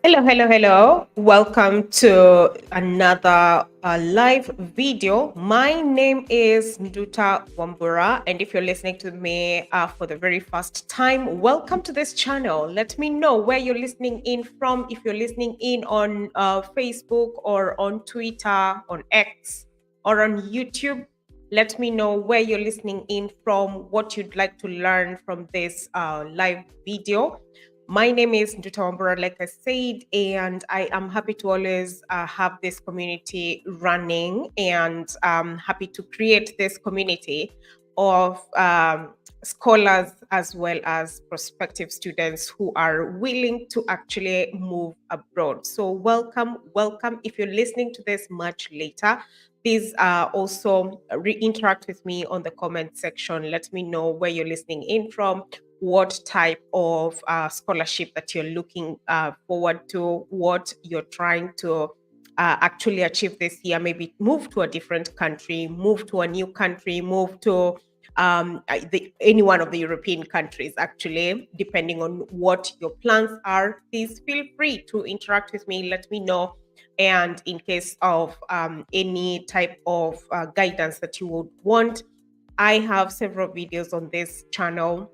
Hello, hello, hello. Welcome to another live video. My name is Nduta Wambura, and if you're listening to me for the very first time, welcome to this channel. Let me know where you're listening in from. If you're listening in on Facebook or on Twitter, on X, or on YouTube, let me know where you're listening in from, what you'd like to learn from this live video. My name is Nduta Wambura, like I said, and I am happy to always have this community running and happy to create this community of scholars as well as prospective students who are willing to actually move abroad. So, welcome, welcome. If you're listening to this much later, please also interact with me on the comment section. Let me know where you're listening in from, what type of scholarship that you're looking forward to, what you're trying to actually achieve this year. Maybe move to a different country, move to a new country, move to any one of the European countries, actually, depending on what your plans are. Please feel free to interact with me. Let me know. And in case of any type of guidance that you would want, I have several videos on this channel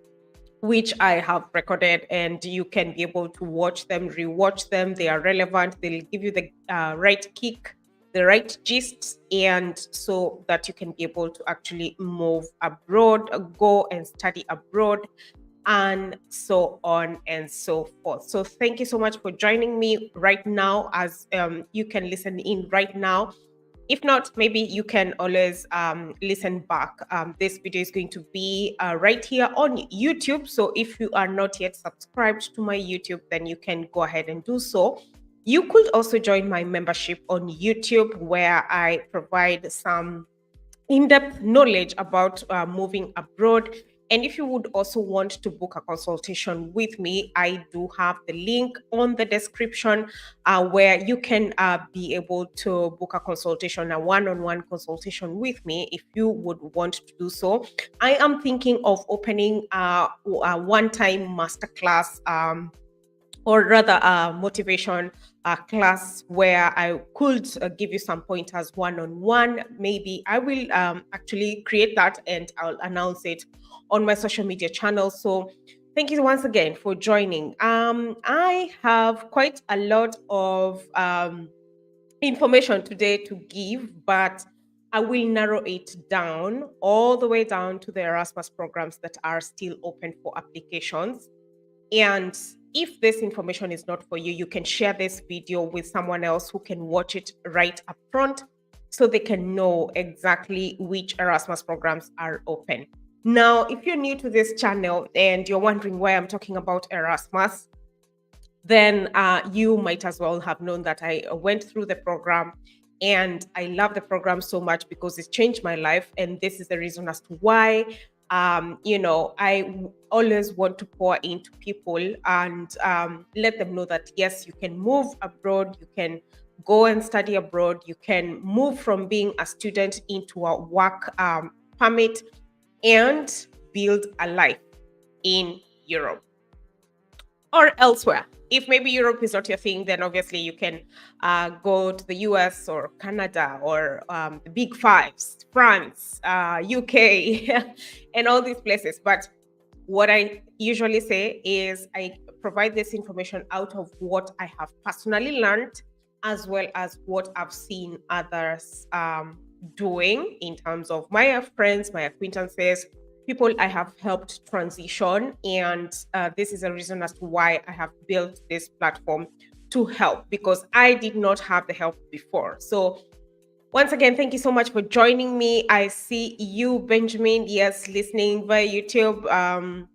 which I have recorded, and you can be able to watch them, rewatch them. They are relevant. They'll give you the right kick, the right gist, and so that you can be able to actually move abroad, go and study abroad, and so on and so forth. So, thank you so much for joining me right now, as you can listen in right now. If not, maybe you can always listen back. This video is going to be right here on YouTube. So if you are not yet subscribed to my YouTube, then you can go ahead and do so. You could also join my membership on YouTube, where I provide some in-depth knowledge about moving abroad. And if you would also want to book a consultation with me, I do have the link on the description where you can be able to book a consultation, a one-on-one consultation with me if you would want to do so. I am thinking of opening a one-time masterclass, or rather a motivation class, where I could give you some pointers one on one. Maybe I will actually create that and I'll announce it on my social media channels. So thank you once again for joining. I have quite a lot of information today to give, but I will narrow it down all the way down to the Erasmus programs that are still open for applications. And if this information is not for you, you can share this video with someone else who can watch it right up front, so they can know exactly which Erasmus programs are open. Now, if you're new to this channel and you're wondering why I'm talking about Erasmus, then you might as well have known that I went through the program, and I love the program so much because it's changed my life. And this is the reason as to why, always want to pour into people and let them know that, yes, you can move abroad, you can go and study abroad, you can move from being a student into a work permit and build a life in Europe or elsewhere. If maybe Europe is not your thing, then obviously you can go to the US or Canada or the big fives, France, UK, and all these places. But what I usually say is I provide this information out of what I have personally learned, as well as what I've seen others doing in terms of my friends, my acquaintances, people I have helped transition. And this is a reason as to why I have built this platform to help, because I did not have the help before. So once again, thank you so much for joining me. I see you, Benjamin, yes, listening via YouTube.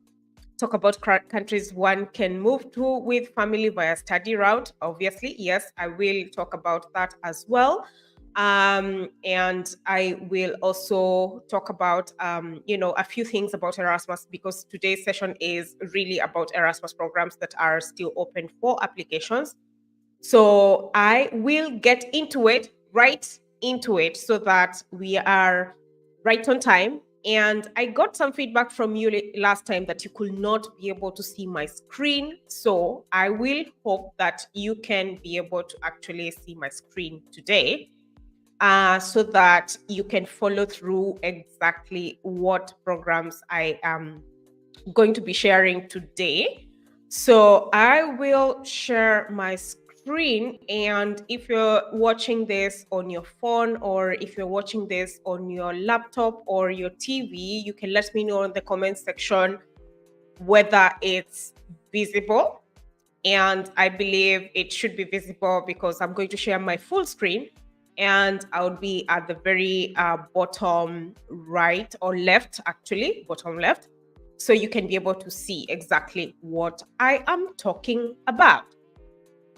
Talk about countries one can move to with family via study route. Obviously, yes, I will talk about that as well. And I will also talk about, a few things about Erasmus, because today's session is really about Erasmus programs that are still open for applications. So I will get into it, right into it, so that we are right on time And I got some feedback from you last time that you could not be able to see my screen. So I will hope that you can be able to actually see my screen today, so that you can follow through exactly what programs I am going to be sharing today. So I will share my screen, and if you're watching this on your phone, or if you're watching this on your laptop or your TV, you can let me know in the comment section whether it's visible. And I believe it should be visible because I'm going to share my full screen, and I'll be at the very bottom right or left, actually, bottom left. So you can be able to see exactly what I am talking about.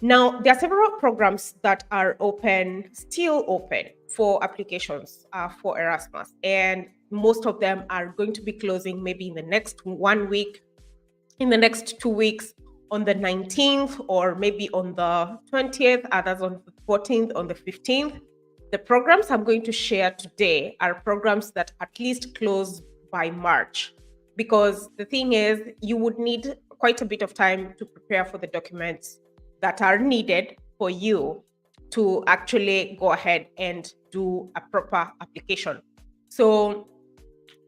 Now, there are several programs that are still open for applications for Erasmus, and most of them are going to be closing maybe in the next 1 week, in the next 2 weeks, on the 19th, or maybe on the 20th, others on the 14th, on the 15th. The programs I'm going to share today are programs that at least close by March, because the thing is, you would need quite a bit of time to prepare for the documents that are needed for you to actually go ahead and do a proper application. So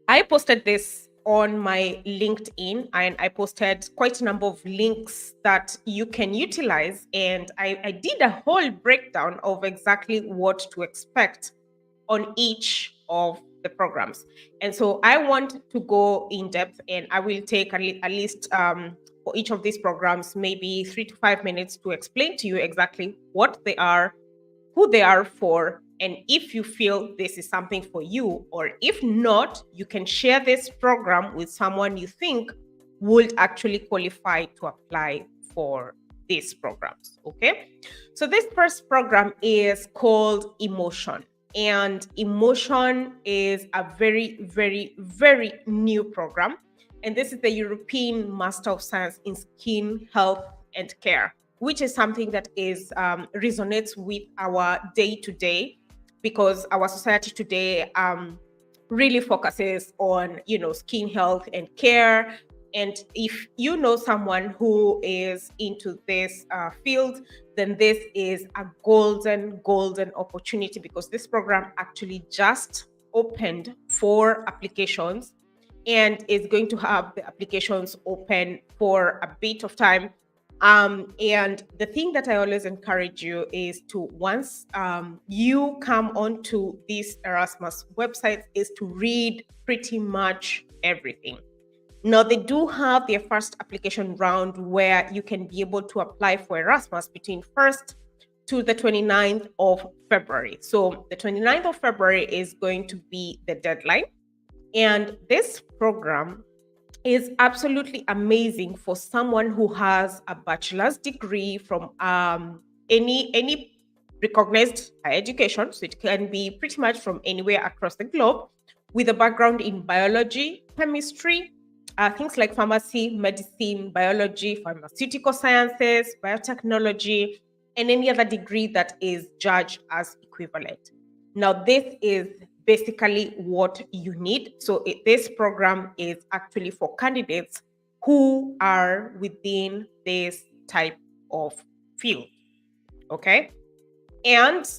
I posted this on my LinkedIn, and I posted quite a number of links that you can utilize. And I did a whole breakdown of exactly what to expect on each of the programs. And so I want to go in depth, and I will take at least for each of these programs, maybe 3 to 5 minutes to explain to you exactly what they are, who they are for, and if you feel this is something for you, or if not, you can share this program with someone you think would actually qualify to apply for these programs. Okay, so this first program is called Emotion, and Emotion is a very, very, very new program, and this is the European Master of Science in Skin Health and Care, which is something that is resonates with our day to day, because our society today really focuses on skin health and care. And if you know someone who is into this field, then this is a golden opportunity, because this program actually just opened for applications, and is going to have the applications open for a bit of time. And the thing that I always encourage you is to, once you come onto this Erasmus website, is to read pretty much everything. Now, they do have their first application round where you can be able to apply for Erasmus between 1st to the 29th of February. So the 29th of February is going to be the deadline. And this program is absolutely amazing for someone who has a bachelor's degree from any recognized higher education. So it can be pretty much from anywhere across the globe, with a background in biology, chemistry, things like pharmacy, medicine, biology, pharmaceutical sciences, biotechnology, and any other degree that is judged as equivalent. Now, this is basically what you need. So this program is actually for candidates who are within this type of field. Okay. And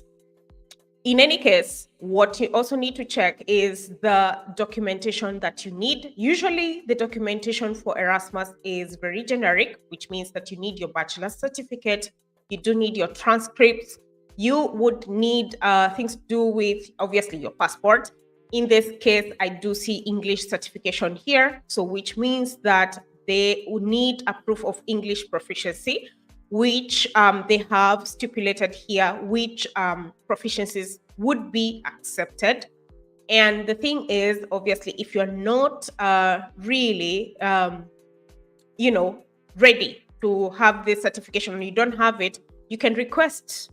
in any case, what you also need to check is the documentation that you need. Usually, the documentation for Erasmus is very generic, which means that you need your bachelor's certificate, you do need your transcripts, you would need things to do with, obviously, your passport. In this case, I do see English certification here, so which means that they would need a proof of English proficiency, which they have stipulated here, which proficiencies would be accepted. And the thing is, obviously, if you're not really, ready to have this certification and you don't have it, you can request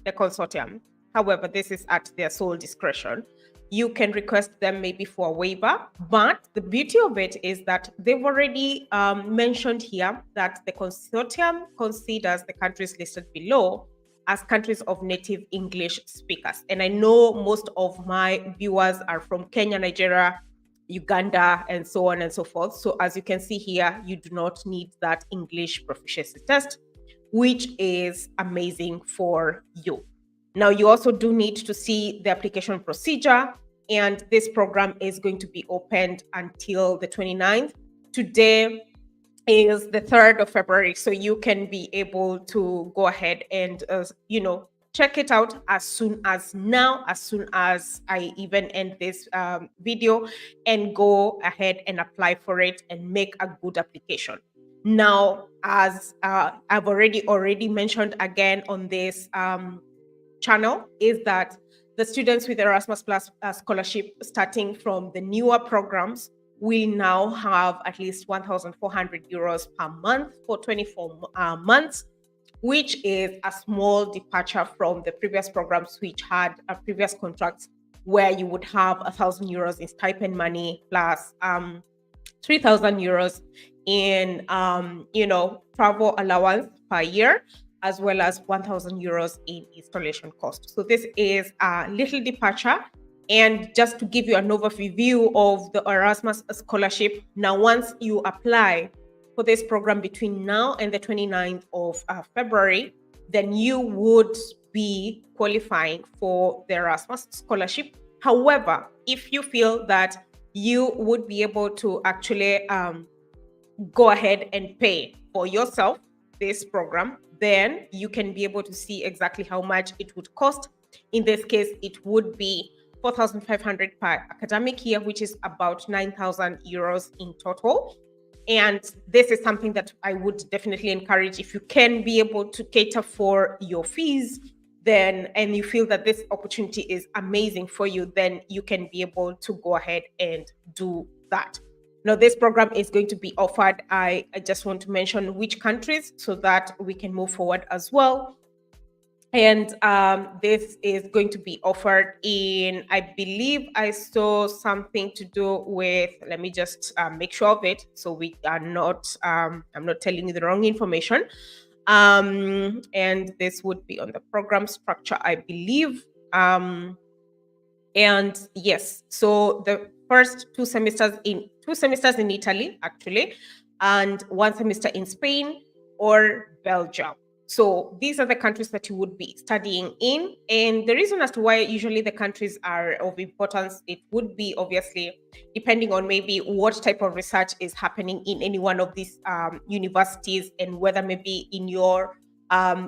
the consortium. However, this is at their sole discretion. You can request them maybe for a waiver, but the beauty of it is that they've already mentioned here that the consortium considers the countries listed below as countries of native English speakers. And I know most of my viewers are from Kenya, Nigeria, Uganda, and so on and so forth. So as you can see here, you do not need that English proficiency test, which is amazing for you. Now, you also do need to see the application procedure, and this program is going to be opened until the 29th. Today is the 3rd of February, so you can be able to go ahead and, check it out as soon as now, as soon as I even end this video, and go ahead and apply for it and make a good application. Now, as I've already mentioned again on this channel, is that the students with Erasmus Plus scholarship starting from the newer programs will now have at least 1,400 euros per month for 24 months, which is a small departure from the previous programs, which had a previous contracts where you would have 1,000 euros in stipend money plus 3,000 euros in travel allowance per year, as well as 1,000 euros in installation cost. So this is a little departure. And just to give you an overview of the Erasmus scholarship, now once you apply for this program between now and the 29th of February, then you would be qualifying for the Erasmus scholarship. However, if you feel that you would be able to actually go ahead and pay for yourself this program, then you can be able to see exactly how much it would cost. In this case, it would be 4,500 per academic year, which is about 9,000 euros in total. And this is something that I would definitely encourage. If you can be able to cater for your fees, then, and you feel that this opportunity is amazing for you, then you can be able to go ahead and do that. Now, this program is going to be offered. I just want to mention which countries so that we can move forward as well. And this is going to be offered in, I believe I saw something to do with, let me just make sure of it so we are not, I'm not telling you the wrong information. And this would be on the program structure, I believe. And yes, so the first two semesters in Italy, actually, and one semester in Spain or Belgium. So these are the countries that you would be studying in. And the reason as to why usually the countries are of importance, it would be obviously depending on maybe what type of research is happening in any one of these universities, and whether maybe in your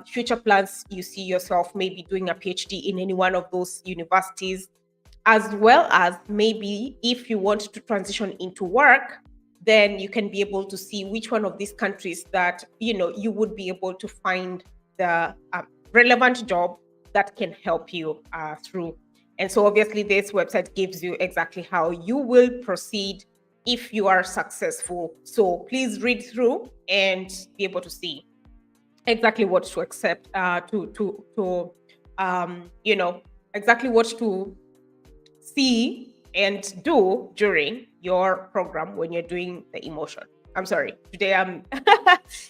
future plans you see yourself maybe doing a PhD in any one of those universities, as well as maybe if you want to transition into work, then you can be able to see which one of these countries that you would be able to find the relevant job that can help you through. And so obviously this website gives you exactly how you will proceed if you are successful. So please read through and be able to see exactly what to accept, exactly what to see and do during your program when you're doing the emotion. I'm sorry, today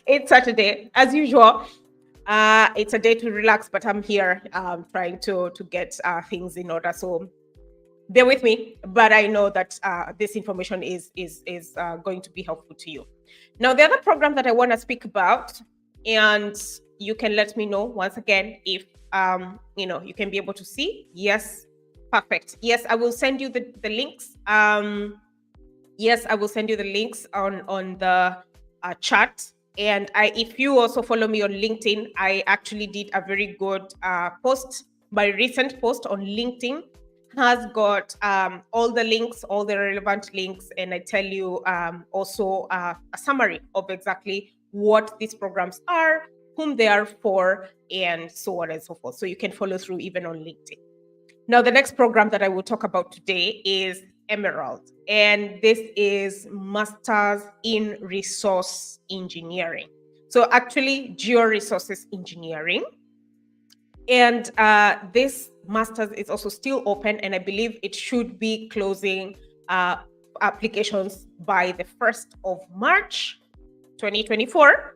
it's Saturday as usual. It's a day to relax, but I'm here trying to get things in order. So bear with me, but I know that this information is going to be helpful to you. Now, the other program that I want to speak about, and you can let me know once again if you can be able to see. Yes, perfect. Yes, I will send you the links. Yes, I will send you the links on the chat. And if you also follow me on LinkedIn, I actually did a very good post. My recent post on LinkedIn has got all the links, all the relevant links, and I tell you also a summary of exactly what these programs are, whom they are for, and so on and so forth. So you can follow through even on LinkedIn. Now, the next program that I will talk about today is Emerald, and this is Masters in Resource Engineering. So actually, Georesources Engineering. And this Masters is also still open, and I believe it should be closing applications by the 1st of March, 2024.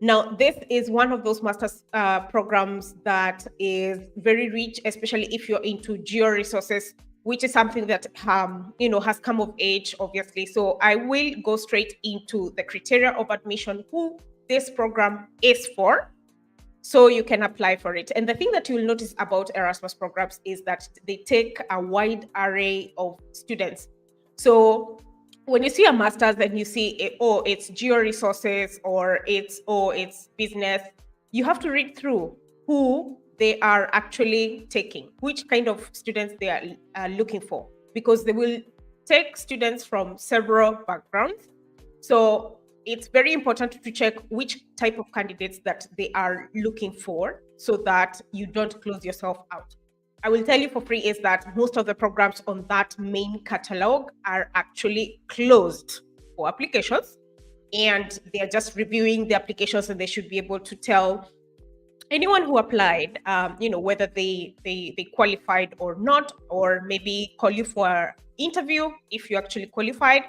Now, this is one of those master's programs that is very rich, especially if you're into georesources which is something that has come of age, obviously. So I will go straight into the criteria of admission, who this program is for, so you can apply for it. And the thing that you'll notice about Erasmus programs is that they take a wide array of students. So when you see a master's and you see it's geo resources, or it's business, you have to read through who they are actually taking, which kind of students they are looking for, because they will take students from several backgrounds. So it's very important to check which type of candidates that they are looking for, so that you don't close yourself out. I will tell you for free is that most of the programs on that main catalog are actually closed for applications, and they're just reviewing the applications, and they should be able to tell anyone who applied, whether they qualified or not, or maybe call you for interview if you actually qualified.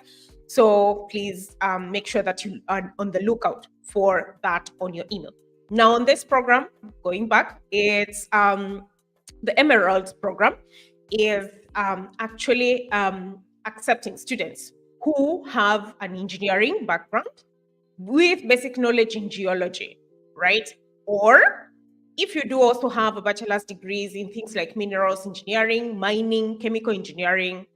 So please make sure that you are on the lookout for that on your email. Now, on this program, going back, it's the Emerald program is actually accepting students who have an engineering background with basic knowledge in geology, right? Or if you do also have a bachelor's degrees in things like minerals engineering, mining, chemical engineering,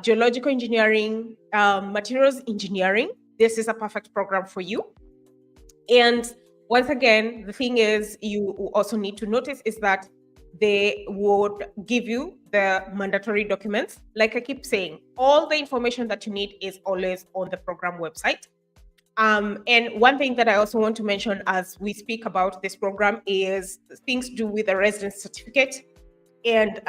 geological engineering, materials engineering, this is a perfect program for you. And once again, the thing is, you also need to notice is that they would give you the mandatory documents. Like I keep saying, all the information that you need is always on the program website. And one thing that I also want to mention as we speak about this program is things to do with the residence certificate. And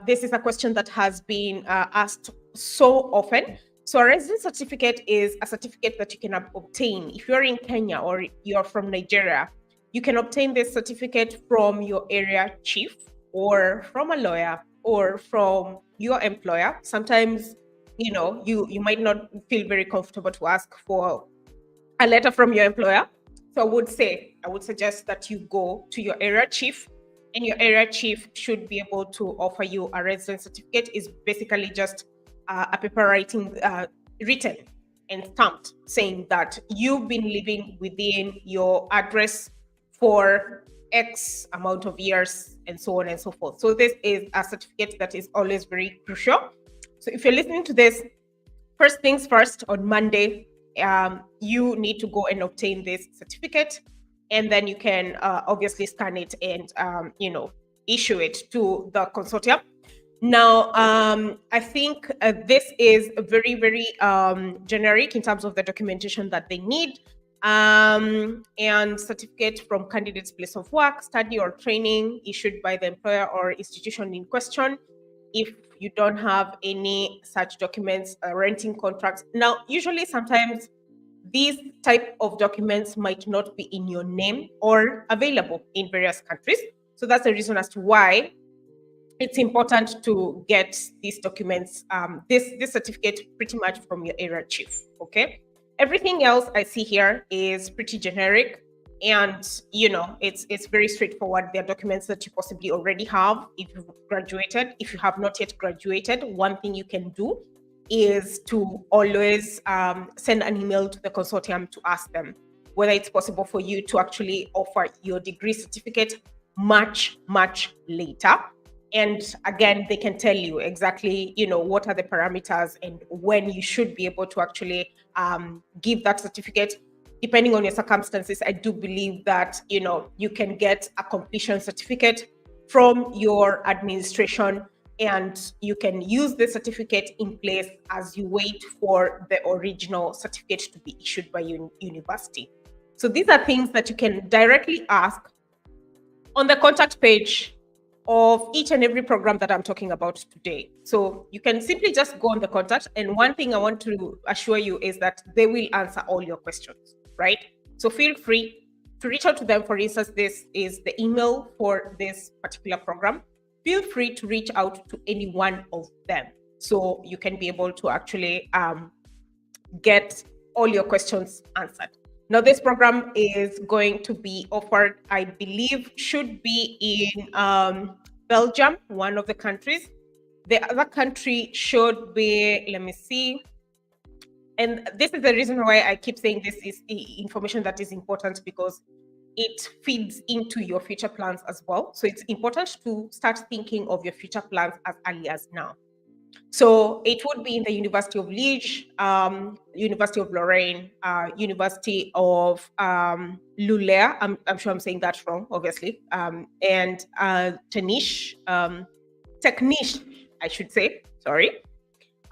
this is a question that has been asked so often. So a residence certificate is a certificate that you can obtain if you're in Kenya or you're from Nigeria. You can obtain this certificate from your area chief, or from a lawyer, or from your employer. Sometimes, you might not feel very comfortable to ask for a letter from your employer. So I would suggest that you go to your area chief, and your area chief should be able to offer you a residence certificate. Is basically just a paper writing, written and stamped, saying that you've been living within your address for X amount of years, and so on and so forth. So this is a certificate that is always very crucial. So if you're listening to this, first things first, on Monday, you need to go and obtain this certificate, and then you can obviously scan it and issue it to the consortium. Now, I think this is very, very generic in terms of the documentation that they need. And certificate from candidate's place of work, study, or training issued by the employer or institution in question. If you don't have any such documents, renting contracts. Now, usually sometimes these type of documents might not be in your name or available in various countries. So that's the reason as to why it's important to get these documents, this certificate, pretty much from your area chief. Okay. Everything else I see here is pretty generic, and it's very straightforward. There are documents that you possibly already have if you've graduated. If you have not yet graduated, one thing you can do is to always send an email to the consortium to ask them whether it's possible for you to actually offer your degree certificate much later. And again, they can tell you exactly, what are the parameters and when you should be able to actually give that certificate. Depending on your circumstances, I do believe that, you can get a completion certificate from your administration, and you can use the certificate in place as you wait for the original certificate to be issued by university. So these are things that you can directly ask on the contact page of each and every program that I'm talking about today. So you can simply just go on the contact. And one thing I want to assure you is that they will answer all your questions, right? So feel free to reach out to them. For instance, this is the email for this particular program. Feel free to reach out to any one of them, so you can be able to actually get all your questions answered. Now, this program is going to be offered, I believe, should be in Belgium, one of the countries. The other country should be, let me see. And this is the reason why I keep saying this is information that is important, because it feeds into your future plans as well. So it's important to start thinking of your future plans as early as now. So it would be in the University of Liège, University of Lorraine, University of Lulea. I'm sure I'm saying that wrong, obviously, and Techniche, I should say. Sorry.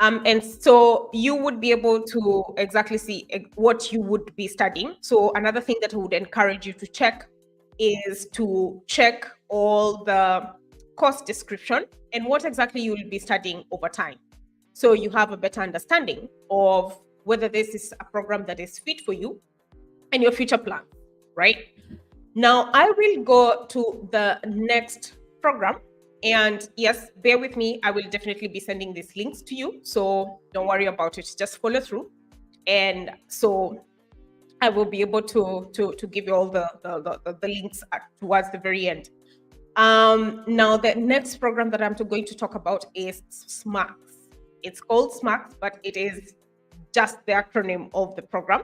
And so you would be able to exactly see what you would be studying. So another thing that I would encourage you to check is to check all the course description and what exactly you will be studying over time. So you have a better understanding of whether this is a program that is fit for you and your future plan, right? Now I will go to the next program. And yes, bear with me. I will definitely be sending these links to you. So don't worry about it. Just follow through. And so I will be able to give you all the links towards the very end. Now, the next program that I'm going to talk about is SMARTS. It's called SMARTS, but it is just the acronym of the program.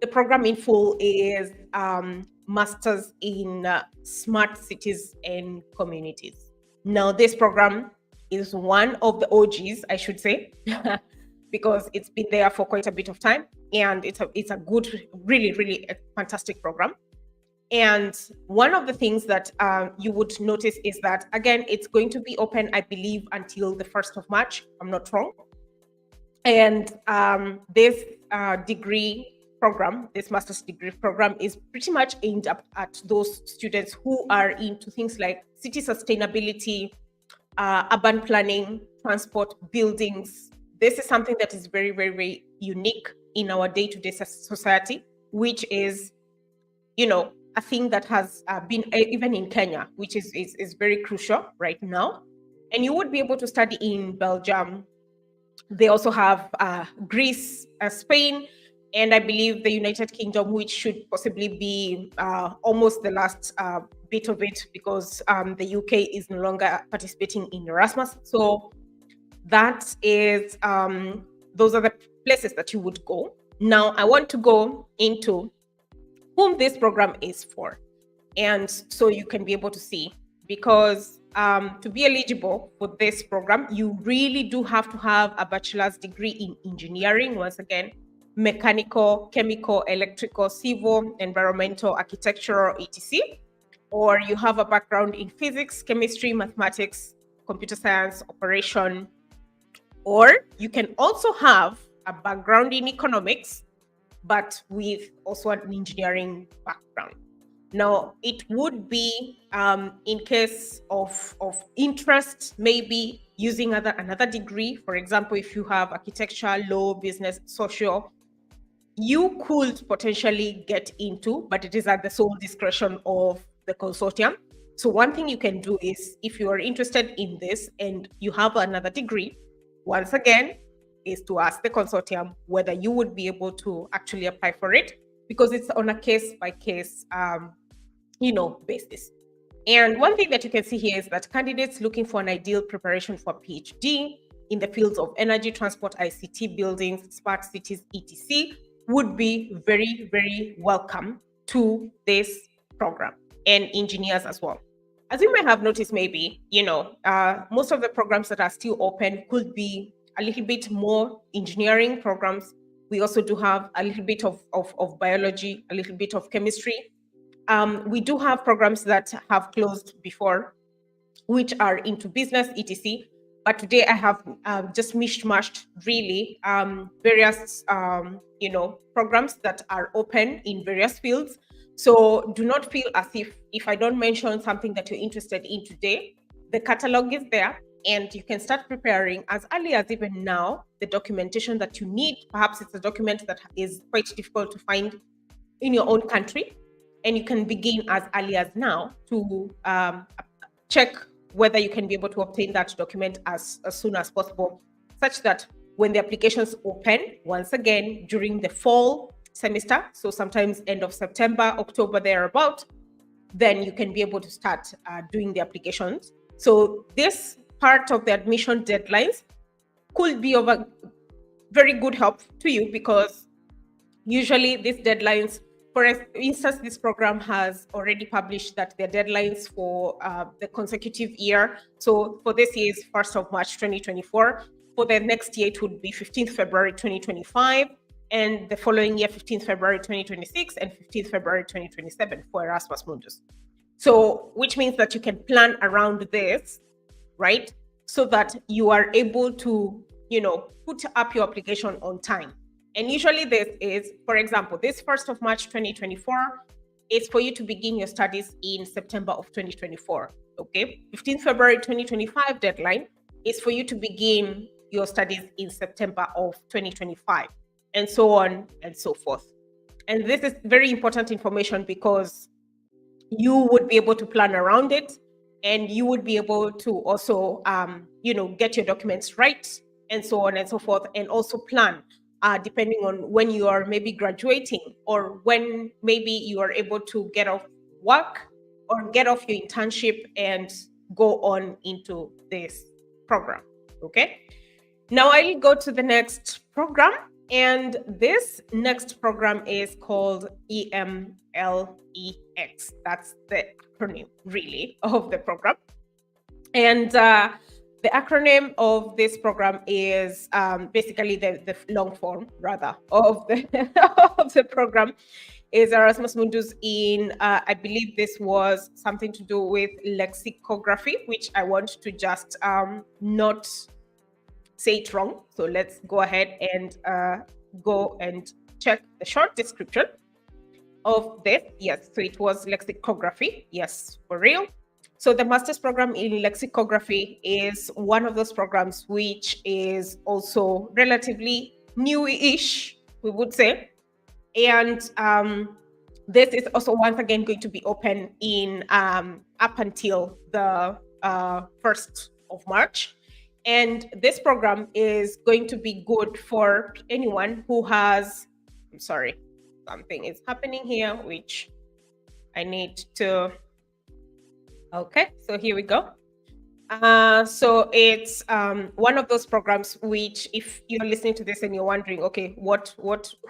The program in full is Masters in Smart Cities and Communities. Now, this program is one of the OGs, I should say, because it's been there for quite a bit of time, and it's a good, really fantastic program. And one of the things that you would notice is that, again, it's going to be open, I believe, until the 1st of March. I'm not wrong. And this degree program, this master's degree program, is pretty much aimed at those students who are into things like city sustainability, urban planning, transport, buildings. This is something that is very unique in our day-to-day society, which is, a thing that has been even in Kenya, which is very crucial right now. And you would be able to study in Belgium. They also have Greece, Spain, and I believe the United Kingdom, which should possibly be almost the last bit of it, because the UK is no longer participating in Erasmus. So that is, those are the places that you would go. Now, I want to go into whom this program is for. And so you can be able to see, because to be eligible for this program, you really do have to have a bachelor's degree in engineering, once again, mechanical, chemical, electrical, civil, environmental, architectural, etc. Or you have a background in physics, chemistry, mathematics, computer science, operation. Or you can also have a background in economics, but with also an engineering background. Now, it would be in case of interest, maybe using another degree. For example, if you have architecture, law, business, social, you could potentially get into, but it is at the sole discretion of the consortium. So one thing you can do is, if you are interested in this and you have another degree, once again, is to ask the consortium whether you would be able to actually apply for it, because it's on a case-by-case basis. And one thing that you can see here is that candidates looking for an ideal preparation for PhD in the fields of energy, transport, ICT, buildings, smart cities, etc. would be very welcome to this program, and engineers as well. As you may have noticed, maybe, most of the programs that are still open could be a little bit more engineering programs. We also do have a little bit of biology, a little bit of chemistry. We do have programs that have closed before, which are into business, etc. But today I have just mishmashed really various programs that are open in various fields. So do not feel as if I don't mention something that you're interested in today. The catalog is there, and you can start preparing as early as even now the documentation that you need. Perhaps it's a document that is quite difficult to find in your own country, and you can begin as early as now to check whether you can be able to obtain that document as soon as possible, such that when the applications open once again during the fall semester, so sometimes end of September, October, thereabout, then you can be able to start doing the applications. So this part of the admission deadlines could be of a very good help to you, because usually these deadlines, for instance, this program has already published that their deadlines for the consecutive year. So for this year is 1st of March 2024. For the next year, it would be 15th February 2025. And the following year, 15th February 2026 and 15th February 2027 for Erasmus Mundus. So, which means that you can plan around this, right? So that you are able to, put up your application on time. And usually this is, for example, this 1st of March 2024 is for you to begin your studies in September of 2024. Okay. 15th February 2025 deadline is for you to begin your studies in September of 2025, and so on and so forth. And this is very important information, because you would be able to plan around it, and you would be able to also, get your documents right, and so on and so forth, and also plan depending on when you are maybe graduating, or when maybe you are able to get off work or get off your internship and go on into this program. Okay. Now I'll go to the next program, and this next program is called EMLEX. That's the acronym, really, of the program. And the acronym of this program is basically the long form, rather, of the of the program is Erasmus Mundus in, I believe this was something to do with lexicography, which I want to just not say it wrong. So let's go ahead and go and check the short description of this. Yes, so it was lexicography. Yes, for real. So the master's program in lexicography is one of those programs which is also relatively new-ish, we would say. And this is also once again going to be open in up until the 1st of March. And this program is going to be good for anyone who has, I'm sorry, something is happening here, which I need to, okay, so here we go. So it's one of those programs which, if you're listening to this and you're wondering, okay,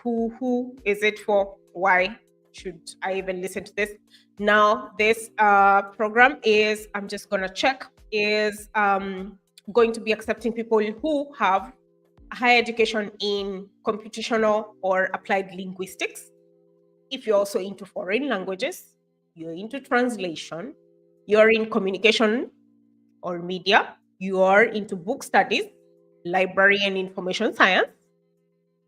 who is it for? Why should I even listen to this? Now, this program is, I'm just gonna check, is going to be accepting people who have higher education in computational or applied linguistics. If you're also into foreign languages, you're into translation, you're in communication or media, you are into book studies, library and information science,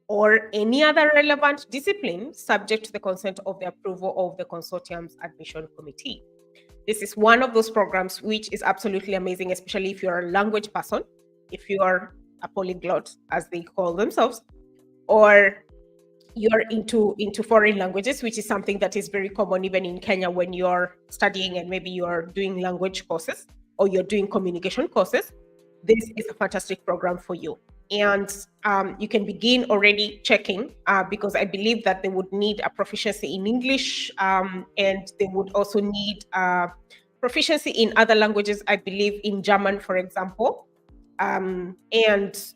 or any other relevant discipline subject to the consent of the approval of the consortium's admission committee. This is one of those programs which is absolutely amazing, especially if you're a language person, if you are a polyglot, as they call themselves, or you're into foreign languages, which is something that is very common even in Kenya when you're studying and maybe you're doing language courses or you're doing communication courses. This is a fantastic program for you. And you can begin already checking because I believe that they would need a proficiency in English and they would also need proficiency in other languages, I believe in German, for example. And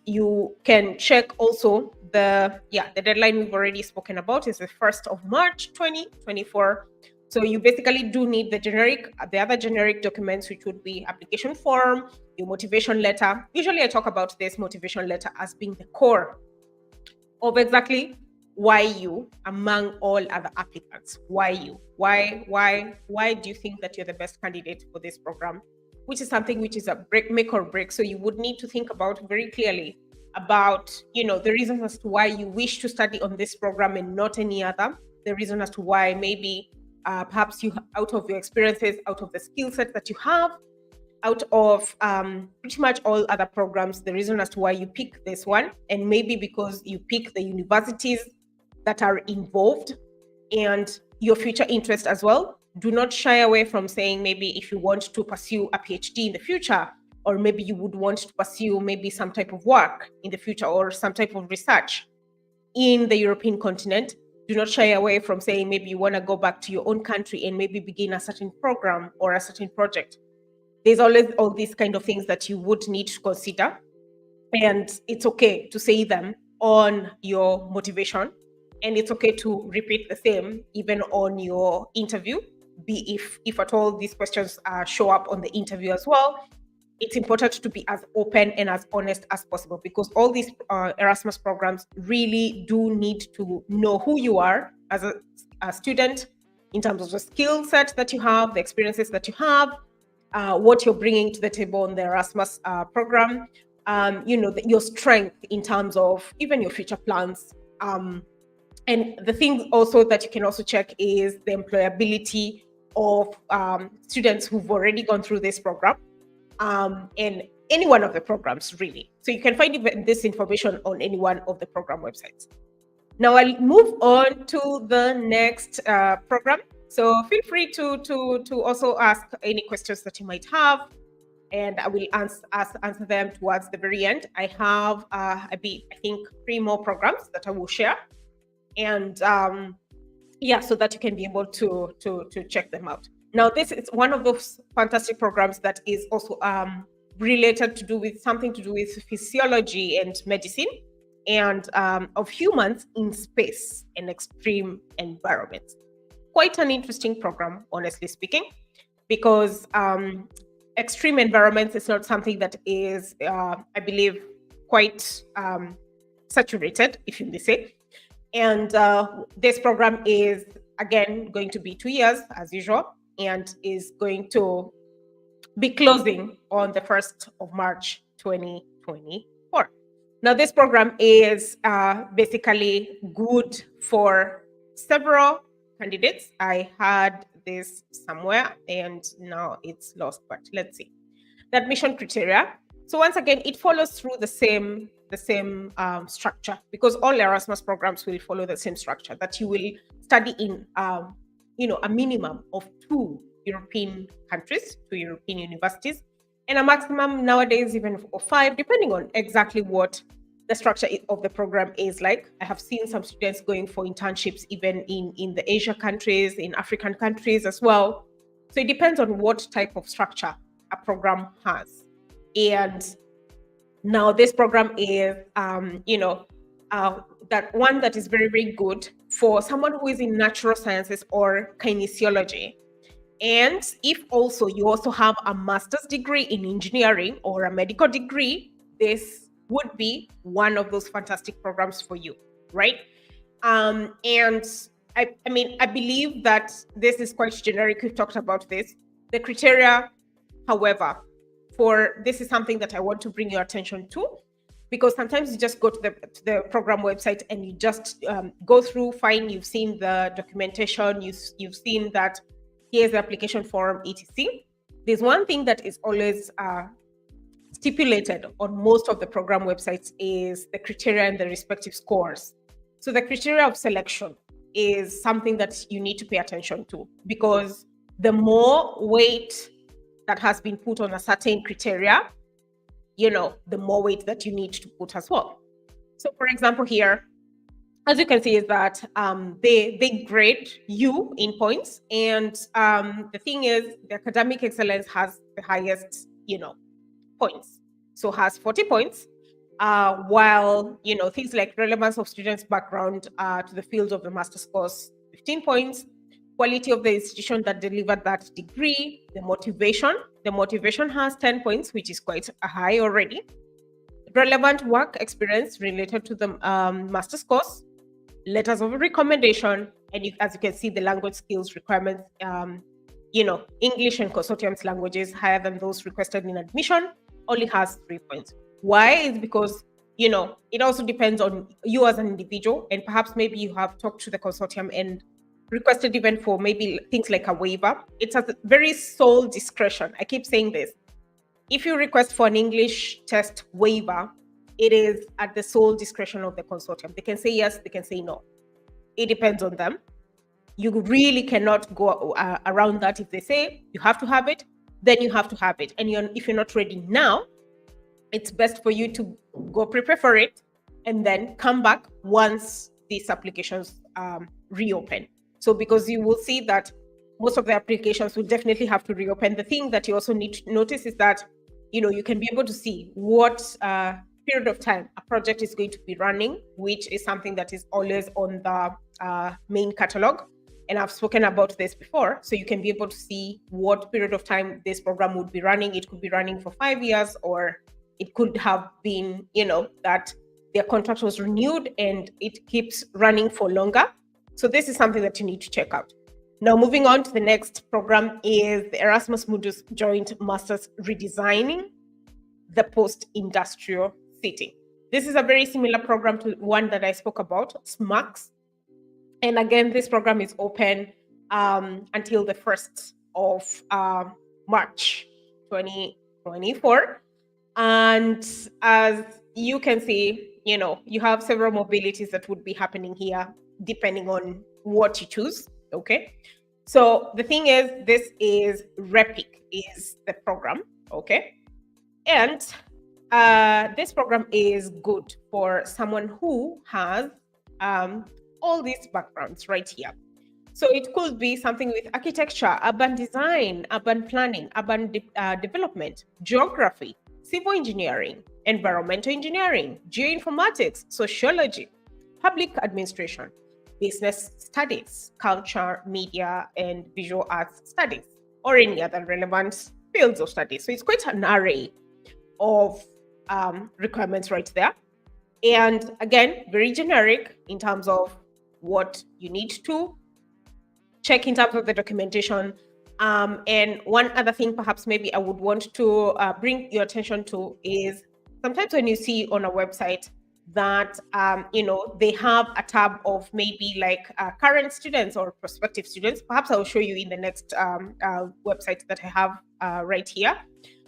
you can check also the deadline we've already spoken about is the 1st of March 2024. So you basically do need the other generic documents, which would be application form, your motivation letter. Usually I talk about this motivation letter as being the core of exactly why you, among all other applicants. Why you? Why do you think that you're the best candidate for this program? Which is something which is a make or break. So you would need to think about very clearly about, the reasons as to why you wish to study on this program and not any other. The reason as to why maybe perhaps you, out of your experiences, out of the skill set that you have, out of pretty much all other programs, the reason as to why you pick this one, and maybe because you pick the universities that are involved and your future interest as well. Do not shy away from saying maybe if you want to pursue a PhD in the future, or maybe you would want to pursue maybe some type of work in the future or some type of research in the European continent. Do not shy away from saying maybe you want to go back to your own country and maybe begin a certain program or a certain project. There's always all these kind of things that you would need to consider, and it's okay to say them on your motivation, and it's okay to repeat the same even on your interview. Be if at all these questions show up on the interview as well, it's important to be as open and as honest as possible, because all these Erasmus programs really do need to know who you are as a student, in terms of the skill set that you have, the experiences that you have, what you're bringing to the table on the Erasmus program, your strength in terms of even your future plans. And the thing also that you can also check is the employability of students who've already gone through this program, in any one of the programs, really. So you can find even this information on any one of the program websites. Now I'll move on to the next program. So feel free to also ask any questions that you might have, and I will answer them towards the very end. I have I think 3 more programs that I will share, and so that you can be able to check them out. Now, this is one of those fantastic programs that is also related to do with something to do with physiology and medicine, and of humans in space and extreme environments. Quite an interesting program, honestly speaking, because extreme environments is not something that is, I believe, quite saturated, if you may say. And this program is, again, going to be 2 years as usual, and is going to be closing on the 1st of March 2024. Now, this program is basically good for several candidates. I had this somewhere and now it's lost, but let's see. The admission criteria. So once again, it follows through the same structure, because all Erasmus programs will follow the same structure, that you will study in a minimum of 2 European countries, 2 European universities, and a maximum nowadays even of 5, depending on exactly what the structure of the program is like. I have seen some students going for internships even in the Asia countries, in African countries as well. So it depends on what type of structure a program has. And now this program is, that one that is very, very good for someone who is in natural sciences or kinesiology. And if also you also have a master's degree in engineering or a medical degree, this would be one of those fantastic programs for you, right? And I believe that this is quite generic. We've talked about this. The criteria, however, for this is something that I want to bring your attention to, because sometimes you just go to the program website and you just go through, fine, you've seen the documentation, you've seen that here's the application form, etc. There's one thing that is always stipulated on most of the program websites is the criteria and the respective scores. So the criteria of selection is something that you need to pay attention to, because the more weight that has been put on a certain criteria, the more weight that you need to put as well. So for example, here, as you can see, is that they grade you in points, and the thing is, the academic excellence has the highest, points. So has 40 points, while things like relevance of students' background to the field of the master's course, 15 points. Quality of the institution that delivered that degree, the motivation has 10 points, which is quite a high already. Relevant work experience related to the master's course, letters of recommendation, and as you can see, the language skills requirements, English and consortium's languages higher than those requested in admission, only has 3 points. Why? Is because it also depends on you as an individual, and perhaps maybe you have talked to the consortium and requested even for maybe things like a waiver. It's a very sole discretion. I keep saying this. If you request for an English test waiver, it is at the sole discretion of the consortium. They can say yes, they can say no. It depends on them. You really cannot go around that. If they say you have to have it, then you have to have it. And if you're not ready now, it's best for you to go prepare for it and then come back once these applications reopen. So because you will see that most of the applications will definitely have to reopen. The thing that you also need to notice is that, you can be able to see what period of time a project is going to be running, which is something that is always on the main catalog. And I've spoken about this before. So you can be able to see what period of time this program would be running. It could be running for 5 years, or it could have been, that their contract was renewed and it keeps running for longer. So this is something that you need to check out. Now, moving on to the next program is the Erasmus Mundus Joint Masters Redesigning the Post-Industrial City. This is a very similar program to one that I spoke about, SMAX. And again, this program is open until the 1st of March 2024. And as you can see, you have several mobilities that would be happening here depending on what you choose. Okay. So the thing is, this is REPIC is the program. Okay. And this program is good for someone who has all these backgrounds right here. So it could be something with architecture, urban design, urban planning, urban development, geography, civil engineering, environmental engineering, geoinformatics, sociology, public administration, business studies, culture, media, and visual arts studies, or any other relevant fields of study. So it's quite an array of requirements right there. And again, very generic in terms of what you need to check in terms of the documentation. And one other thing perhaps maybe I would want to bring your attention to is sometimes when you see on a website that, they have a tab of maybe like current students or prospective students. Perhaps I'll show you in the next website that I have right here.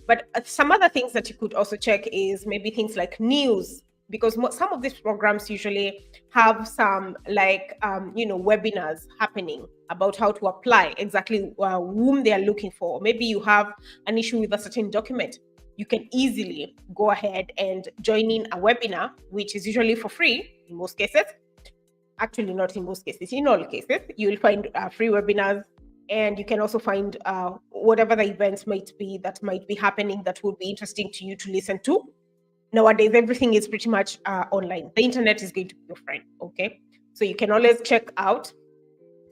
But some other things that you could also check is maybe things like news, because some of these programs usually have some like, webinars happening about how to apply, exactly whom they are looking for. Maybe you have an issue with a certain document. You can easily go ahead and join in a webinar, which is usually for free in most cases. Actually, not in most cases, in all cases, you will find free webinars. And you can also find whatever the events might be happening that would be interesting to you to listen to. Nowadays, everything is pretty much online. The internet is going to be your friend. Okay, so you can always check out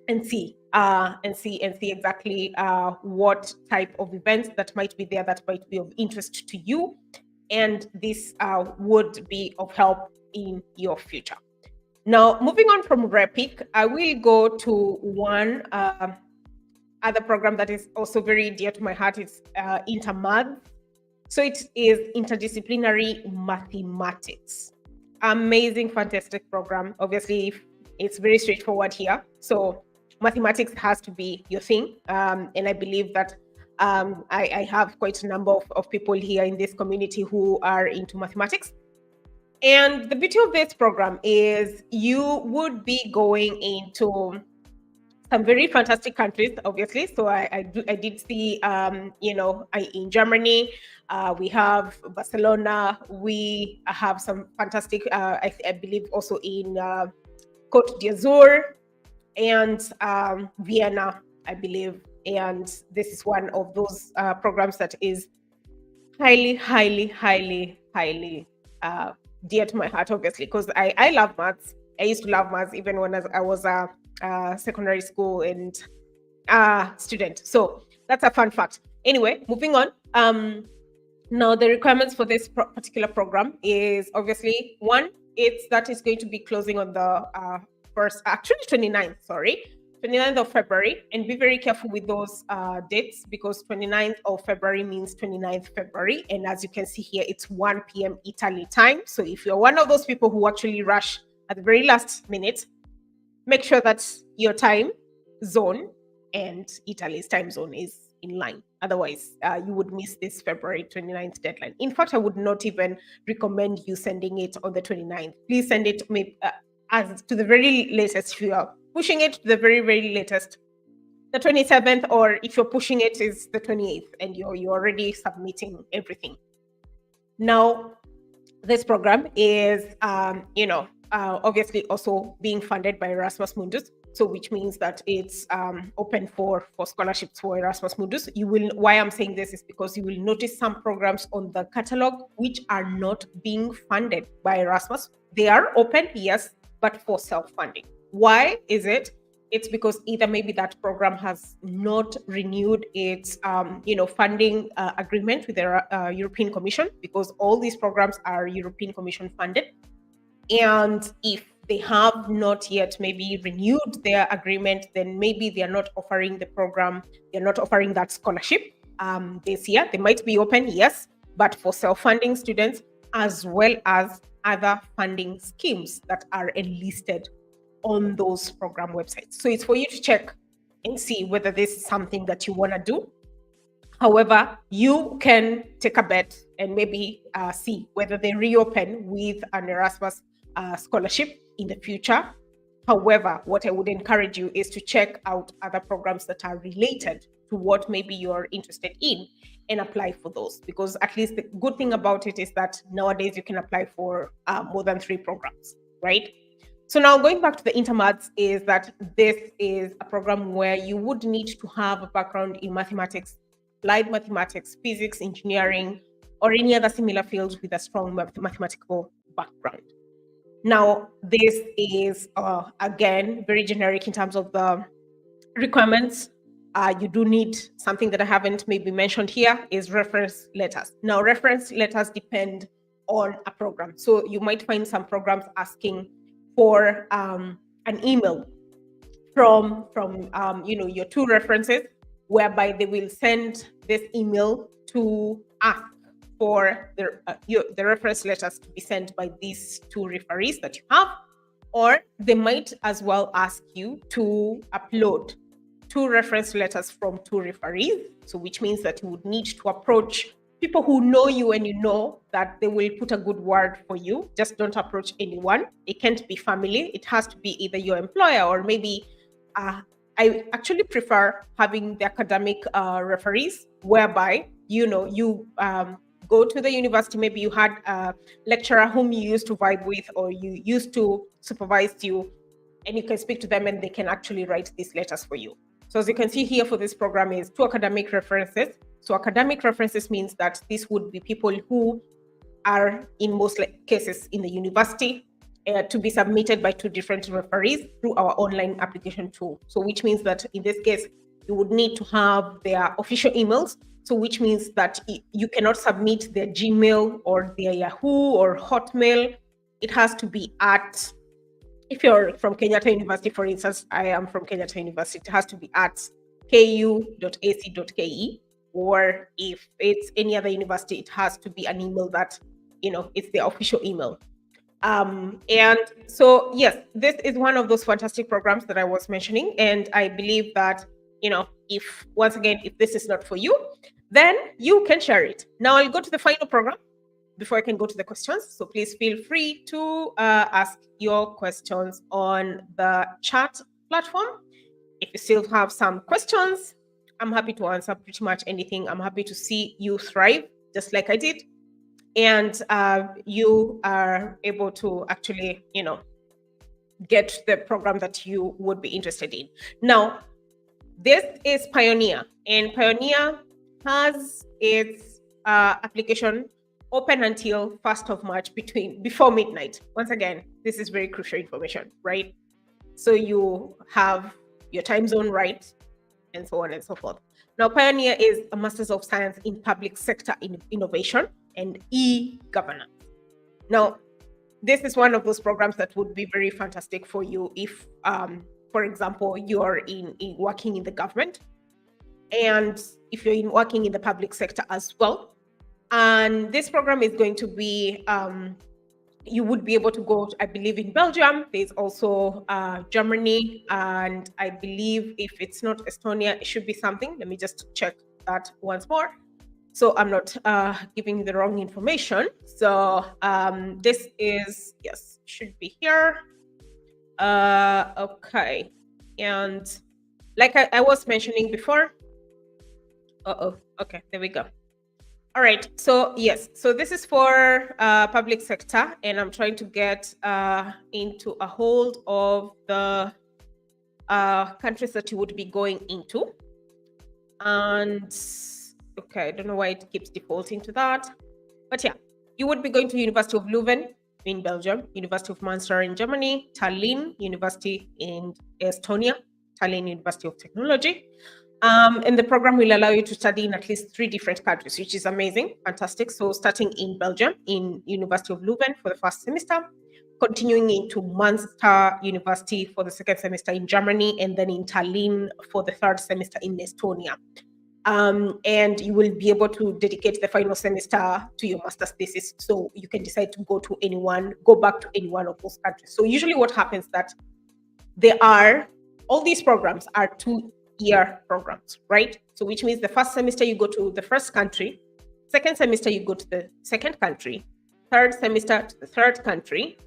and see exactly what type of events that might be there that might be of interest to you, and this would be of help in your future. Now, moving on from REPIC, I will go to one other program that is also very dear to my heart. It's Intermath. So it is interdisciplinary mathematics. Amazing, fantastic program. Obviously, it's very straightforward here. So mathematics has to be your thing. And I believe that I have quite a number of people here in this community who are into mathematics. And the beauty of this program is you would be going into some very fantastic countries, obviously. So I did see, in Germany, we have Barcelona, we have some fantastic, I believe also in Côte d'Azur and Vienna, I believe. And this is one of those programs that is highly, highly, highly, highly dear to my heart, obviously, because I love maths. I used to love maths even when I was a secondary school and student. So that's a fun fact. Anyway, moving on. Now the requirements for this particular program is obviously one, it's that is going to be closing on the 29th of February, and be very careful with those dates, because 29th of February means 29th February. And as you can see here, it's 1 p.m. Italy time. So if you're one of those people who actually rush at the very last minute, make sure that your time zone and Italy's time zone is in line. Otherwise, you would miss this February 29th deadline. In fact, I would not even recommend you sending it on the 29th. Please send it as to the very latest. If you are pushing it to the very, very latest, the 27th, or if you're pushing it is the 28th and you're already submitting everything. Now, this program is, obviously also being funded by Erasmus Mundus. So which means that it's open for scholarships for Erasmus Mundus. You will, why I'm saying this is because you will notice some programs on the catalog which are not being funded by Erasmus. They are open, yes, but for self-funding. Why is it? It's because either maybe that program has not renewed its funding agreement with the European Commission, because all these programs are European Commission funded. And if they have not yet maybe renewed their agreement, then maybe they are not offering the program, they're not offering that scholarship this year. They might be open, yes, but for self-funding students, as well as other funding schemes that are enlisted on those program websites. So it's for you to check and see whether this is something that you want to do. However, you can take a bet and maybe see whether they reopen with an Erasmus scholarship in the future. However, what I would encourage you is to check out other programs that are related to what maybe you're interested in and apply for those, because at least the good thing about it is that nowadays you can apply for more than 3 programs, right? So now going back to the intermaths, is that this is a program where you would need to have a background in mathematics, applied mathematics, physics, engineering, or any other similar fields with a strong mathematical background. Now, this is, again, very generic in terms of the requirements. You do need something that I haven't maybe mentioned here, is reference letters. Now, reference letters depend on a program. So you might find some programs asking for an email from your 2 references, whereby they will send this email to ask for the reference letters to be sent by these 2 referees that you have. Or they might as well ask you to upload 2 reference letters from 2 referees. So which means that you would need to approach people who know you and you know that they will put a good word for you. Just don't approach anyone. It can't be family. It has to be either your employer or maybe I actually prefer having the academic referees, whereby you go to the university, maybe you had a lecturer whom you used to vibe with or you used to supervise you, and you can speak to them and they can actually write these letters for you. So as you can see here for this program is 2 academic references. So academic references means that this would be people who are in most cases in the university, to be submitted by 2 different referees through our online application tool. So which means that in this case, you would need to have their official emails. So which means that you cannot submit their Gmail or their Yahoo or Hotmail. It has to be at, if you're from Kenyatta University, for instance, I am from Kenyatta University, it has to be at ku.ac.ke. Or if it's any other university, it has to be an email that, it's the official email. And so, yes, this is one of those fantastic programs that I was mentioning. And I believe that, if this is not for you, then you can share it. Now I'll go to the final program before I can go to the questions. So please feel free to ask your questions on the chat platform. If you still have some questions, I'm happy to answer pretty much anything. I'm happy to see you thrive just like I did. And you are able to actually, get the program that you would be interested in. Now, this is Pioneer, and Pioneer has its application open until 1st of March before midnight. Once again, this is very crucial information, right? So you have your time zone right, and so on and so forth. Now, Pioneer is a Master's of Science in Public Sector Innovation and e-governance. Now, this is one of those programs that would be very fantastic for you if, for example, you're in working in the government, and if you're working in the public sector as well. And this program is going to be, you would be able to go, I believe, in Belgium. There's also Germany, and I believe if it's not Estonia, it should be something. Let me just check that once more, so I'm not giving the wrong information. So this is, yes, should be here. Okay, and like I was mentioning before. Okay, there we go. All right, so yes, so this is for public sector, and I'm trying to get into a hold of the countries that you would be going into. And okay, I don't know why it keeps defaulting to that. But yeah, you would be going to University of Leuven in Belgium, University of Munster in Germany, Tallinn University in Estonia, Tallinn University of Technology. And the program will allow you to study in at least 3 different countries, which is amazing, fantastic. So starting in Belgium, in University of Leuven for the first semester, continuing into Munster University for the second semester in Germany, and then in Tallinn for the third semester in Estonia. And you will be able to dedicate the final semester to your master's thesis. So you can decide to go back to any one of those countries. So usually what happens that all these programs are 2-year programs, right? So which means the first semester you go to the first country, second semester you go to the second country, third semester to the third country.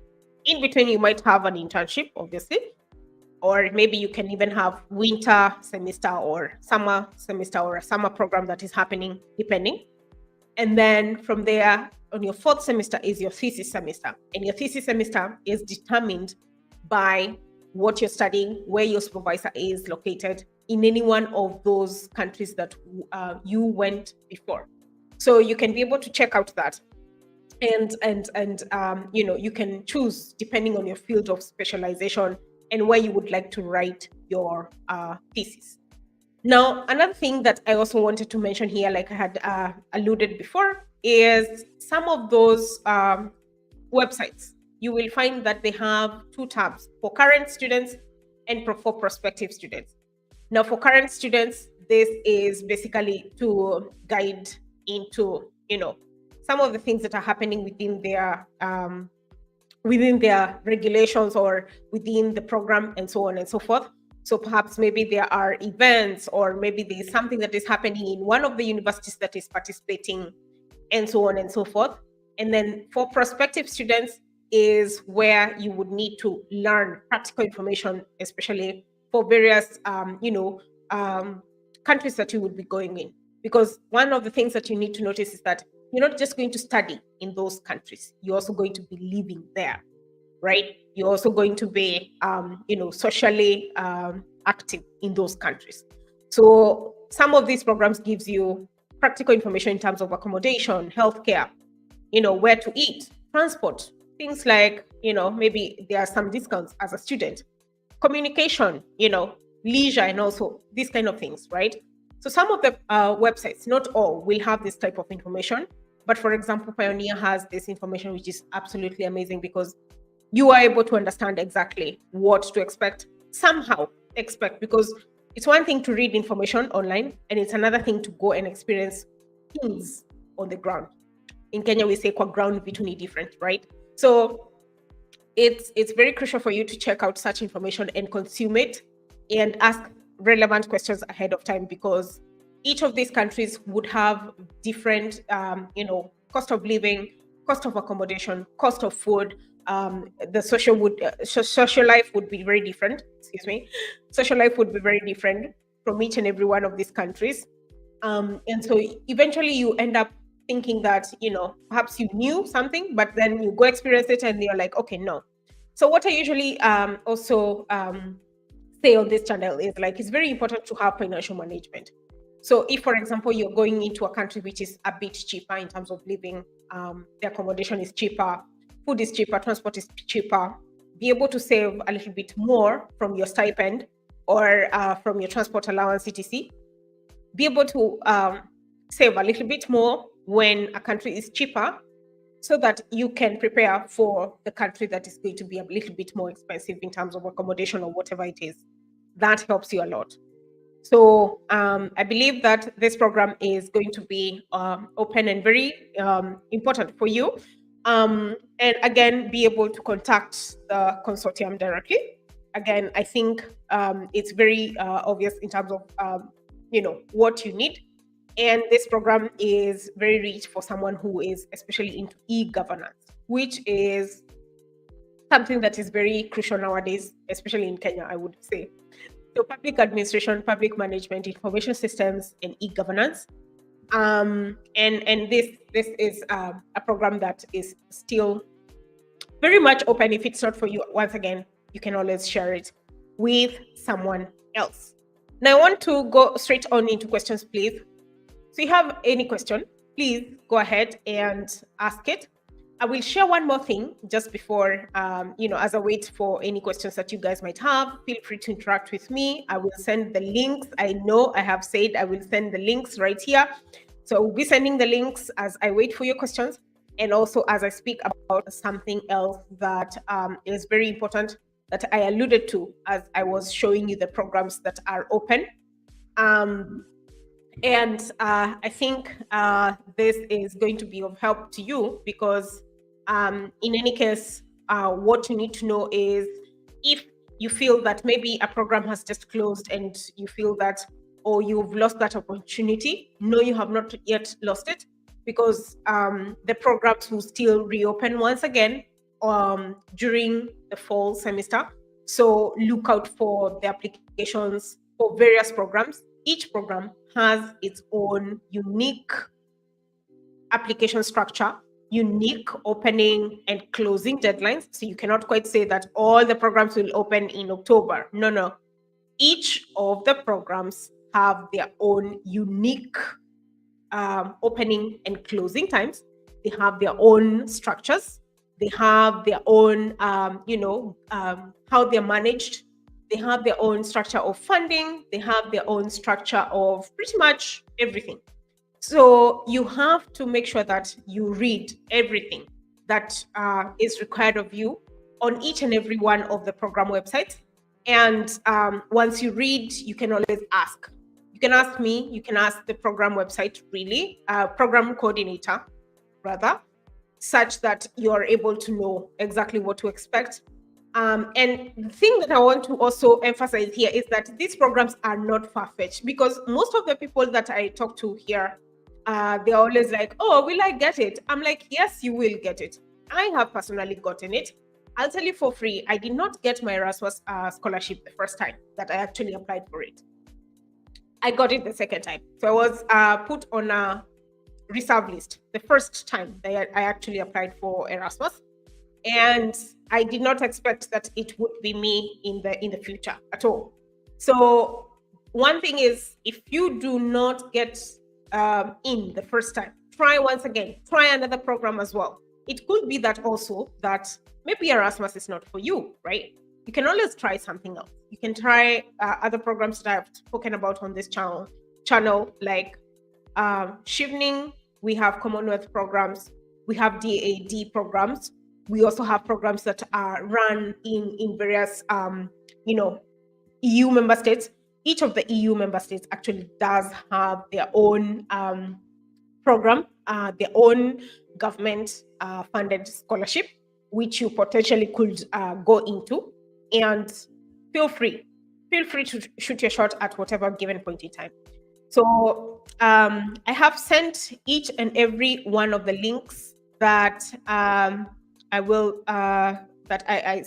In between, you might have an internship, obviously, or maybe you can even have winter semester or summer semester or a summer program that is happening, depending. And then from there, on your fourth semester is your thesis semester. And your thesis semester is determined by what you're studying, where your supervisor is located in any one of those countries that you went before. So you can be able to check out that. And you can choose depending on your field of specialization and where you would like to write your thesis. Now, another thing that I also wanted to mention here, like I had alluded before, is some of those websites. You will find that they have 2 tabs for current students and for prospective students. Now, for current students, this is basically to guide into, some of the things that are happening within their regulations or within the program and so on and so forth. So perhaps maybe there are events, or maybe there's something that is happening in one of the universities that is participating, and so on and so forth. And then for prospective students is where you would need to learn practical information, especially for various countries that you would be going in. Because one of the things that you need to notice is that you're not just going to study in those countries. You're also going to be living there, right? You're also going to be, socially active in those countries. So some of these programs gives you practical information in terms of accommodation, healthcare, where to eat, transport, things like, maybe there are some discounts as a student, communication, leisure, and also these kind of things, right? So some of the websites, not all, will have this type of information. But for example, Pioneer has this information, which is absolutely amazing because you are able to understand exactly what to expect, because it's one thing to read information online, and it's another thing to go and experience things on the ground. In Kenya, we say kwa ground vitu different, right? So it's very crucial for you to check out such information and consume it and ask relevant questions ahead of time, because each of these countries would have different, cost of living, cost of accommodation, cost of food. The social life would be very different. Social life would be very different from each and every one of these countries. And so eventually you end up thinking that, perhaps you knew something, but then you go experience it and you're like, okay, no. So what I usually also say on this channel is like, it's very important to have financial management. So if, for example, you're going into a country which is a bit cheaper in terms of living, the accommodation is cheaper, food is cheaper, transport is cheaper, be able to save a little bit more from your stipend or from your transport allowance, etc. Be able to save a little bit more when a country is cheaper, so that you can prepare for the country that is going to be a little bit more expensive in terms of accommodation or whatever it is. That helps you a lot. So I believe that this program is going to be open and very important for you. And again, be able to contact the consortium directly. Again, I think it's very obvious in terms of what you need. And this program is very rich for someone who is especially into e-governance, which is something that is very crucial nowadays, especially in Kenya, I would say. So public administration, public management, information systems, and e-governance. And this is a program that is still very much open. If it's not for you, once again, you can always share it with someone else. Now I want to go straight on into questions, please. So you have any question, please go ahead and ask it. I will share one more thing just before, as I wait for any questions that you guys might have. Feel free to interact with me. I will send the links. I know I have said I will send the links right here. So I will be sending the links as I wait for your questions, and also as I speak about something else that is very important that I alluded to as I was showing you the programs that are open. And I think this is going to be of help to you because, in any case, what you need to know is if you feel that maybe a program has just closed and you feel that, or you've lost that opportunity, no, you have not yet lost it, because the programs will still reopen once again during the fall semester. So look out for the applications for various programs. Each program has its own unique application structure, unique opening and closing deadlines. So you cannot quite say that all the programs will open in October. No. Each of the programs have their own unique opening and closing times. They have their own structures. They have their own, how they're managed. They have their own structure of funding. They have their own structure of pretty much everything. So you have to make sure that you read everything that is required of you on each and every one of the program websites. And once you read, you can always ask. You can ask me, you can ask the program website, really, program coordinator, rather, such that you're able to know exactly what to expect. And the thing that I want to also emphasize here is that these programs are not far-fetched, because most of the people that I talk to here, they're always like, oh, will I get it? I'm like, yes, you will get it. I have personally gotten it. I'll tell you for free, I did not get my Erasmus scholarship the first time that I actually applied for it. I got it the second time. So I was put on a reserve list the first time that I actually applied for Erasmus. And I did not expect that it would be me in the future at all. So one thing is, if you do not get in the first time, try once again, try another program as well. It could be that also that maybe Erasmus is not for you, right? You can always try something else. You can try other programs that I've spoken about on this channel, like Shivning. We have Commonwealth programs. We have DAD programs. We also have programs that are run in various, EU member states. Each of the EU member states actually does have their own program, their own government funded scholarship, which you potentially could go into. And feel free to shoot your shot at whatever given point in time. So I have sent each and every one of the links that I will that I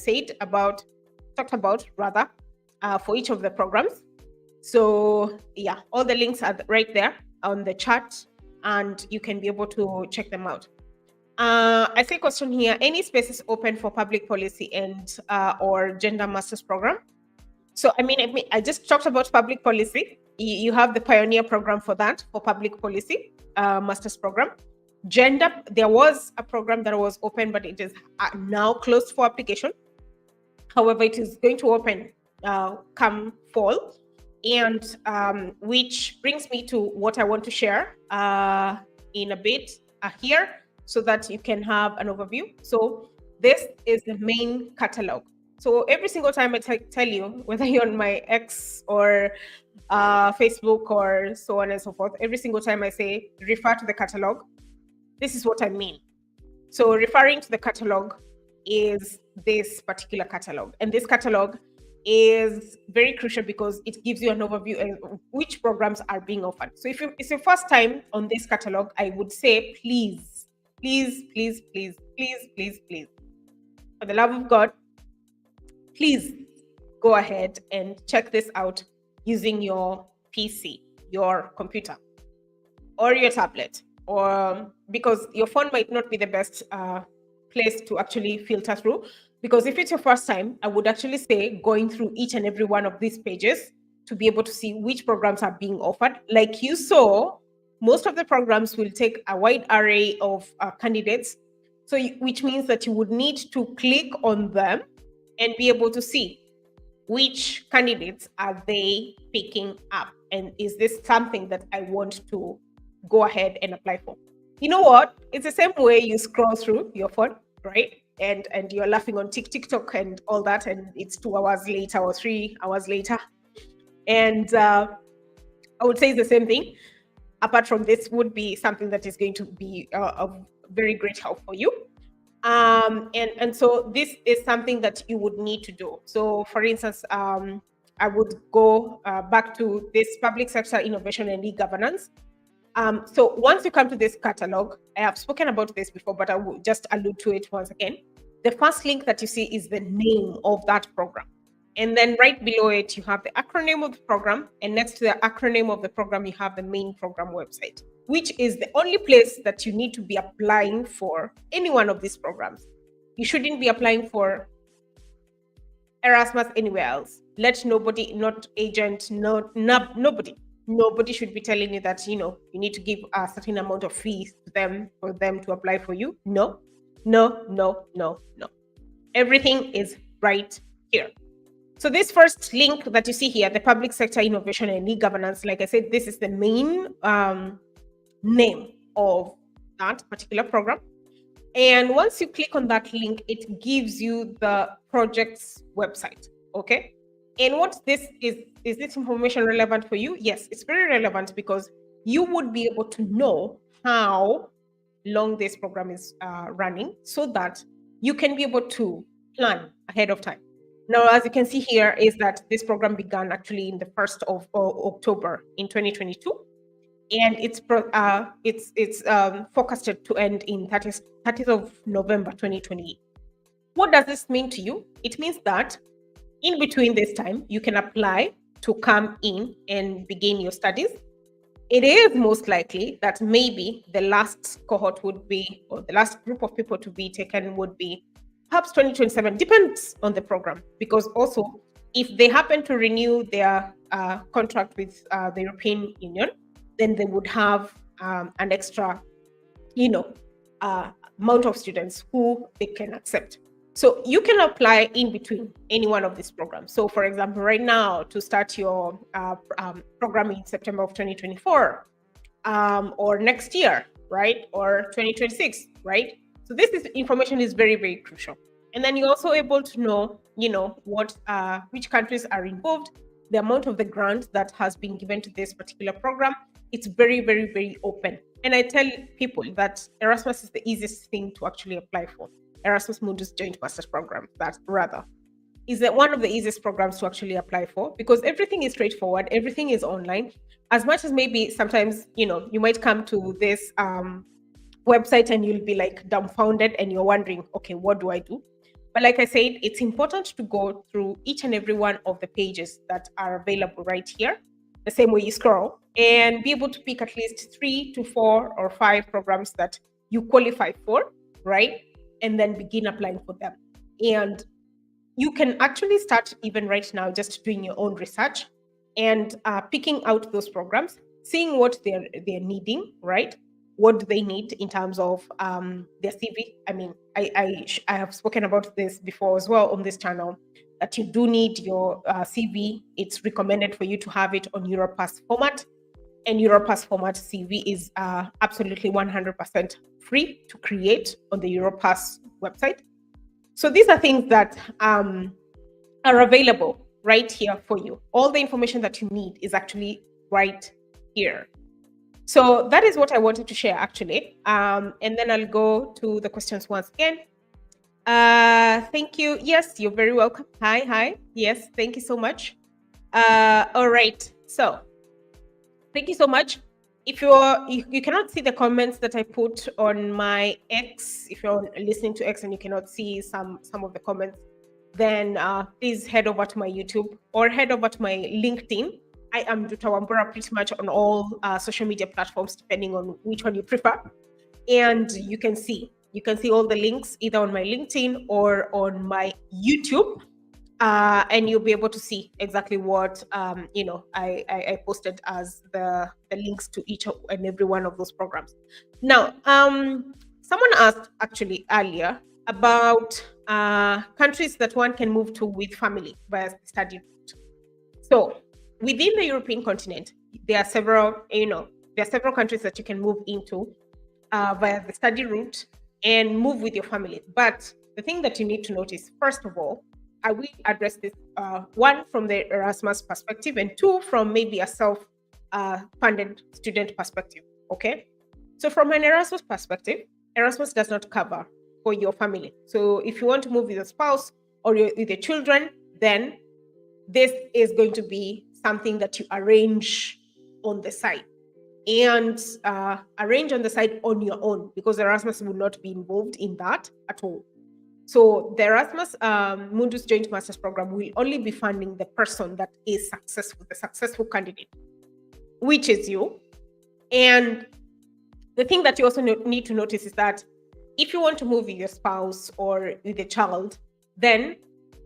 talked about rather for each of the programs. So yeah, all the links are right there on the chat, and you can be able to check them out. I see a question here: any spaces open for public policy and or gender masters program? So I just talked about public policy. You have the pioneer program for that, for public policy master's program. Gender, there was a program that was open, but it is now closed for application. However, it is going to open come fall, and which brings me to what I want to share in a bit here, so that you can have an overview. So this is the main catalog. So every single time I tell you, whether you're on my X or Facebook or so on and so forth, every single time I say refer to the catalog, this is what I mean. So referring to the catalog is this particular catalog. And this catalog is very crucial because it gives you an overview of which programs are being offered. So if it's your first time on this catalog, I would say please, for the love of God, please go ahead and check this out using your PC, your computer, or your tablet, or because your phone might not be the best place to actually filter through, Because if it's your first time, I would actually say going through each and every one of these pages to be able to see which programs are being offered. Like you saw, most of the programs will take a wide array of candidates. So, which means that you would need to click on them and be able to see which candidates are they picking up, and is this something that I want to go ahead and apply for. You know what? It's the same way you scroll through your phone, right? And you're laughing on TikTok and all that, and it's 2 hours later or 3 hours later. And I would say it's the same thing. Apart from this, would be something that is going to be of very great help for you. And so this is something that you would need to do. So, for instance, I would go back to this public sector innovation and e-governance. So once you come to this catalog, I have spoken about this before, but I will just allude to it once again. The first link that you see is the name of that program. And then right below it, you have the acronym of the program. And next to the acronym of the program, you have the main program website, which is the only place that you need to be applying for any one of these programs. You shouldn't be applying for Erasmus anywhere else. Let nobody, not agent, nobody should be telling you that, you need to give a certain amount of fees to them for them to apply for you. No. Everything is right here. So this first link that you see here, the public sector innovation and e-governance, like I said, this is the main name of that particular program. And once you click on that link, it gives you the project's website. Okay. And what this is this information relevant for you? Yes, it's very relevant because you would be able to know how long this program is running so that you can be able to plan ahead of time. Now, as you can see here, is that this program began actually in the 1st of October in 2022, and it's forecasted to end in 30th of November 2028. What does this mean to you? It means that in between this time, you can apply to come in and begin your studies. It is most likely that maybe the last cohort would be, or the last group of people to be taken would be perhaps 2027, depends on the program, because also if they happen to renew their contract with the European Union, then they would have an extra, amount of students who they can accept. So you can apply in between any one of these programs. So for example, right now, to start your program in September of 2024, or next year, right? Or 2026, right? So this information is very, very crucial. And then you're also able to know, what which countries are involved, the amount of the grant that has been given to this particular program. It's very, very, very open. And I tell people that Erasmus is the easiest thing to actually apply for. Erasmus Mundus Joint Masters Program, that rather, is one of the easiest programs to actually apply for, because everything is straightforward, everything is online. As much as maybe sometimes, you might come to this website and you'll be like dumbfounded and you're wondering, okay, what do I do? But like I said, it's important to go through each and every one of the pages that are available right here, the same way you scroll, and be able to pick at least 3 to 4 or 5 programs that you qualify for, right? And then begin applying for them. And you can actually start even right now just doing your own research and picking out those programs, seeing what they're needing, right? What do they need in terms of their CV? I mean, I have spoken about this before as well on this channel, that you do need your CV. It's recommended for you to have it on Europass format. And Europass format CV is absolutely 100% free to create on the Europass website. So these are things that are available right here for you. All the information that you need is actually right here. So that is what I wanted to share actually. And then I'll go to the questions once again. Thank you. Yes, you're very welcome. Hi. Yes, thank you so much. All right. So thank you so much. If you cannot see the comments that I put on my X, if you're listening to X and you cannot see some of the comments, then please head over to my YouTube or head over to my LinkedIn. I am Nduta Wambura pretty much on all social media platforms, depending on which one you prefer. And you can see, You can see all the links either on my LinkedIn or on my YouTube, and you'll be able to see exactly what I posted as the links to each and every one of those programs. Now, someone asked actually earlier about countries that one can move to with family via study route. So within the European continent, there are several countries that you can move into via the study route and move with your family. But the thing that you need to notice, first of all, I will address this one from the Erasmus perspective, and two from maybe a self funded student perspective. Okay. So, from an Erasmus perspective, Erasmus does not cover for your family. So, if you want to move with a spouse or with your children, then this is going to be something that you arrange on the side, and arrange on the side on your own, because Erasmus will not be involved in that at all. So the Erasmus Mundus Joint Masters Program will only be funding the person that is successful, the successful candidate, which is you. And the thing that you also need to notice is that if you want to move with your spouse or with a child, then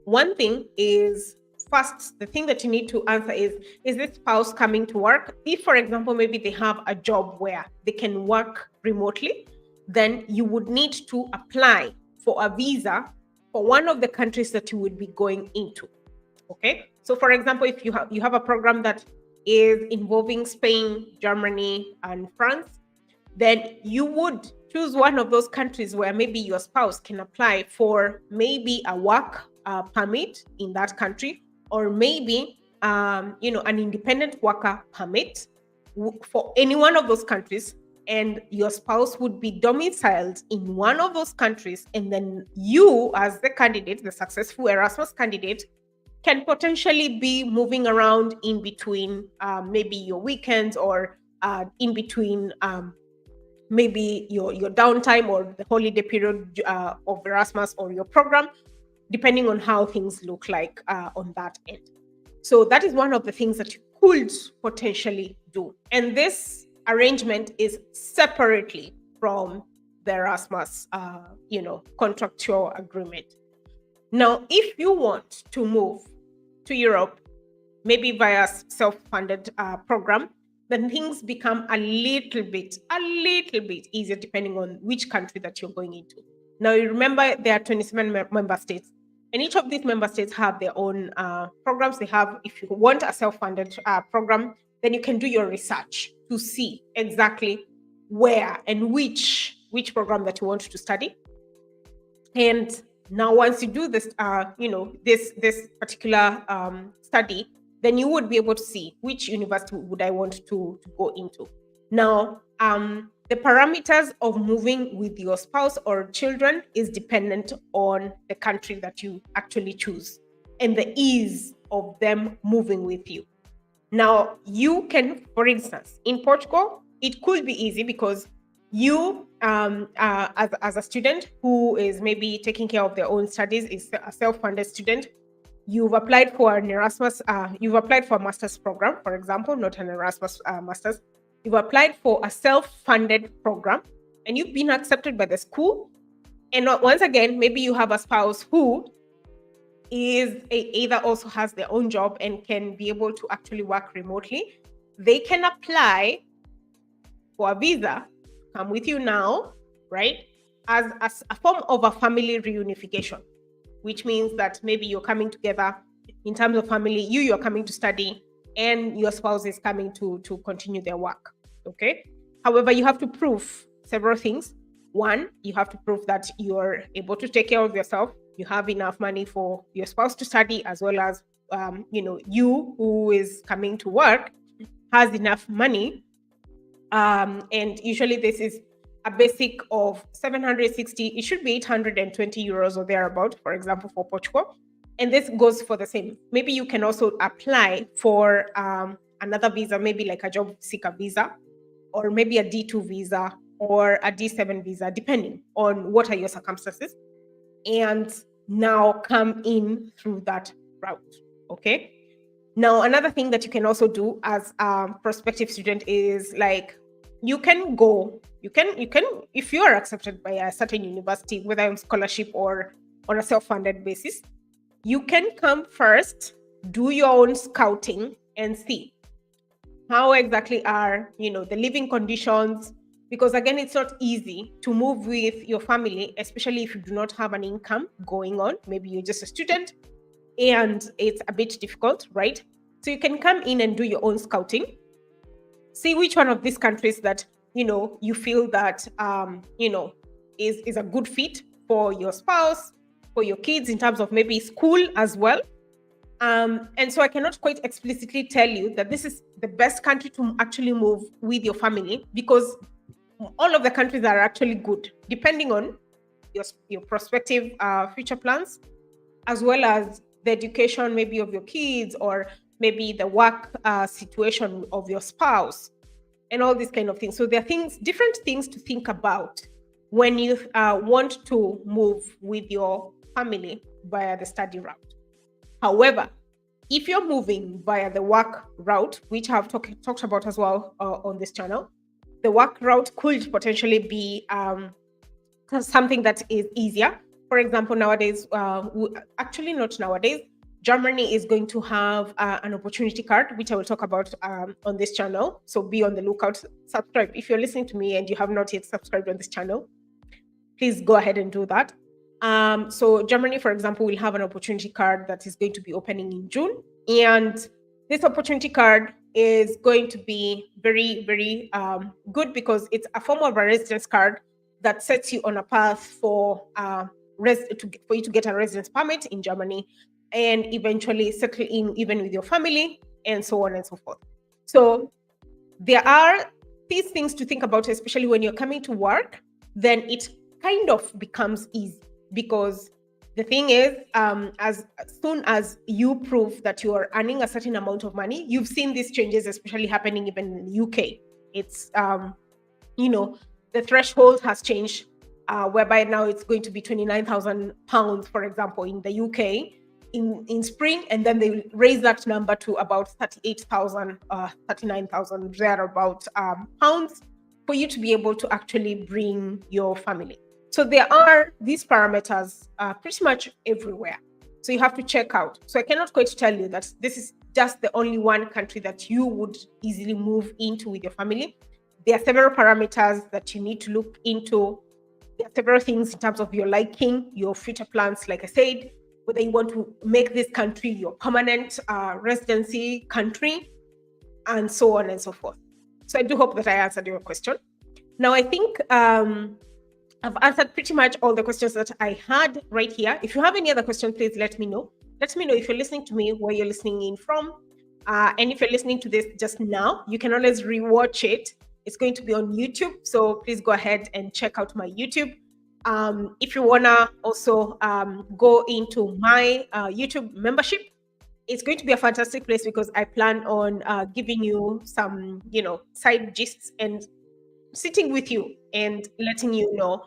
one thing is, first, the thing that you need to answer is this spouse coming to work? If, for example, maybe they have a job where they can work remotely, then you would need to apply for a visa for one of the countries that you would be going into. Okay. So, for example, if you have a program that is involving Spain, Germany, and France, then you would choose one of those countries where maybe your spouse can apply for maybe a work permit in that country, or maybe an independent worker permit for any one of those countries, and your spouse would be domiciled in one of those countries, and then you, as the candidate, the successful Erasmus candidate, can potentially be moving around in between maybe your weekends, or in between maybe your downtime or the holiday period of Erasmus or your program, depending on how things look like on that end. So that is one of the things that you could potentially do. And this arrangement is separately from the Erasmus, contractual agreement. Now, if you want to move to Europe, maybe via self-funded program, then things become a little bit easier depending on which country that you're going into. Now, you remember there are 27 member states, and each of these member states have their own programs. They have, if you want a self-funded program, then you can do your research to see exactly where and which program that you want to study. And now, once you do this, this particular study, then you would be able to see which university would I want to go into. Now, the parameters of moving with your spouse or children is dependent on the country that you actually choose and the ease of them moving with you. Now, you can, for instance, in Portugal, it could be easy because you, as a student who is maybe taking care of their own studies, is a self-funded student, you've applied for an Erasmus, you've applied for a master's program, for example, not an Erasmus master's. You've applied for a self-funded program and you've been accepted by the school. And once again, maybe you have a spouse who is either also has their own job and can be able to actually work remotely. They can apply for a visa, come with you now, right? As a form of a family reunification, which means that maybe you're coming together in terms of family, you're coming to study, and your spouse is coming to continue their work. Okay. However, you have to prove several things. One, you have to prove that you're able to take care of yourself. You have enough money for your spouse to study, as well as you who is coming to work has enough money. And usually this is a basic of 760. It should be 820 euros or thereabout, for example, for Portugal. And this goes for the same. Maybe you can also apply for another visa, maybe like a job seeker visa, or maybe a D2 visa or a D7 visa, depending on what are your circumstances, and now come in through that route. Okay. Now, another thing that you can also do as a prospective student is like you can go, you can, if you are accepted by a certain university, whether on scholarship or on a self-funded basis, you can come first, do your own scouting and see how exactly are, the living conditions, because again, it's not easy to move with your family, especially if you do not have an income going on. Maybe you're just a student and it's a bit difficult, right? So you can come in and do your own scouting, see which one of these countries that you feel that is a good fit for your spouse, for your kids, in terms of maybe school as well. And so I cannot quite explicitly tell you that this is the best country to actually move with your family, because all of the countries are actually good, depending on your prospective future plans, as well as the education maybe of your kids, or maybe the work situation of your spouse, and all these kind of things. So there are different things to think about when you want to move with your family via the study route. However, if you're moving via the work route, which I've talked about as well on this channel, the work route could potentially be something that is easier. For example, nowadays, actually not nowadays, Germany is going to have an opportunity card, which I will talk about on this channel. So be on the lookout. Subscribe. If you're listening to me and you have not yet subscribed on this channel, please go ahead and do that. So Germany, for example, will have an opportunity card that is going to be opening in June. And this opportunity card is going to be very, very good, because it's a form of a residence card that sets you on a path for you to get a residence permit in Germany, and eventually settle in even with your family, and so on and so forth. So there are these things to think about, especially when you're coming to work. Then it kind of becomes easy, because the thing is, as soon as you prove that you are earning a certain amount of money, you've seen these changes, especially happening even in the UK. It's the threshold has changed, whereby now it's going to be £29,000, for example, in the UK in spring, and then they raise that number to about 38,000, 39,000 thereabout pounds, for you to be able to actually bring your family. So there are these parameters pretty much everywhere. So you have to check out. So I cannot quite tell you that this is just the only one country that you would easily move into with your family. There are several parameters that you need to look into. There are several things in terms of your liking, your future plans, like I said, whether you want to make this country your permanent residency country, and so on and so forth. So I do hope that I answered your question. Now, I think I've answered pretty much all the questions that I had right here. If you have any other question, please let me know. Let me know if you're listening to me, where you're listening in from. And if you're listening to this just now, you can always rewatch it. It's going to be on YouTube. So please go ahead and check out my YouTube. If you want to also go into my YouTube membership, it's going to be a fantastic place, because I plan on giving you some, side gists, and sitting with you and letting you know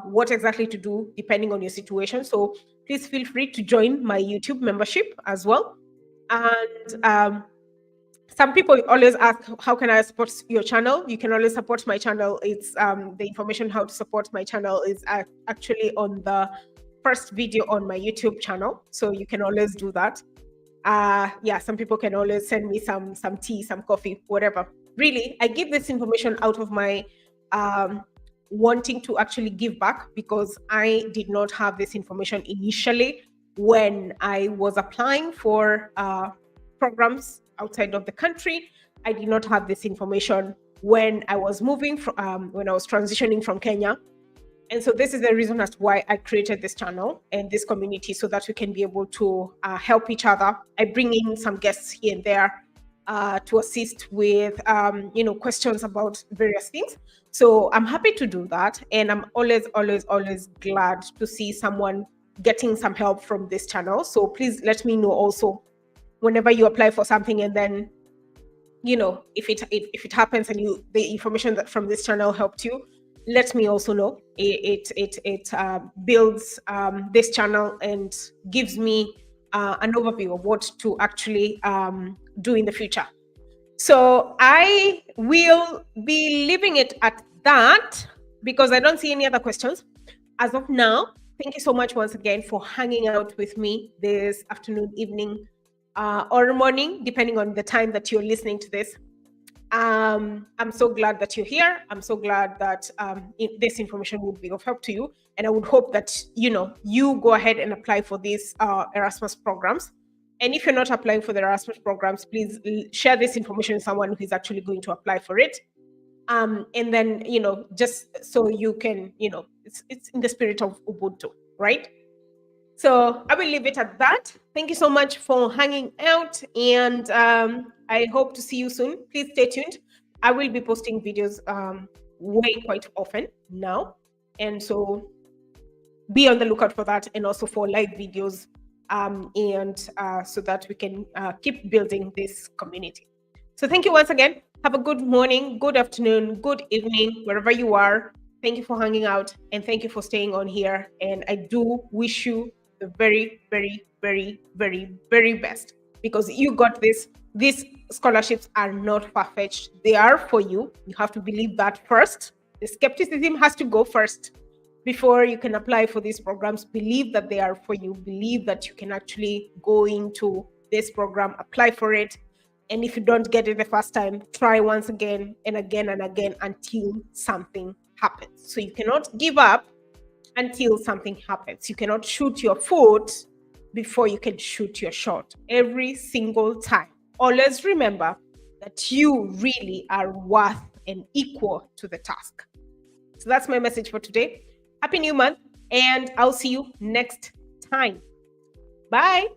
what exactly to do depending on your situation. So please feel free to join my YouTube membership as well. And some people always ask, how can I support your channel? You can always support my channel. It's the information how to support my channel is actually on the first video on my YouTube channel. So you can always do that. Some people can always send me some tea, some coffee, whatever. Really, I give this information out of my wanting to actually give back, because I did not have this information initially when I was applying for programs outside of the country. I did not have this information when I was moving from, when I was transitioning from Kenya. And so this is the reason as to why I created this channel and this community, so that we can be able to help each other. I bring in some guests here and there to assist with, questions about various things. So I'm happy to do that. And I'm always glad to see someone getting some help from this channel. So please let me know also whenever you apply for something, and then, if it happens and the information that from this channel helped you, let me also know. It builds this channel and gives me an overview of what to actually do in the future. So I will be leaving it at that because I don't see any other questions as of now. Thank you so much once again for hanging out with me this afternoon, evening, or morning, depending on the time that you're listening to this. I'm so glad that you're here. I'm so glad that this information would be of help to you, and I would hope that you go ahead and apply for these Erasmus programs. And if you're not applying for the Erasmus programs, please share this information with someone who is actually going to apply for it. And then just so you can it's in the spirit of Ubuntu, right? So I will leave it at that. Thank you so much for hanging out, and I hope to see you soon. Please stay tuned. I will be posting videos way quite often now, and so be on the lookout for that, and also for live videos, and so that we can keep building this community. So thank you once again. Have a good morning, good afternoon, good evening, wherever you are. Thank you for hanging out, and thank you for staying on here. And I do wish you the very, very, very, very, very best, because you got this. These scholarships are not far-fetched. They are for you. You have to believe that first. The skepticism has to go first before you can apply for these programs. Believe that they are for you. Believe that you can actually go into this program, apply for it. And if you don't get it the first time, try once again and again and again until something happens. So you cannot give up until something happens. You cannot shoot your foot before you can shoot your shot. Every single time. Always remember that you really are worth and equal to the task. So that's my message for today. Happy New Month, and I'll see you next time. Bye.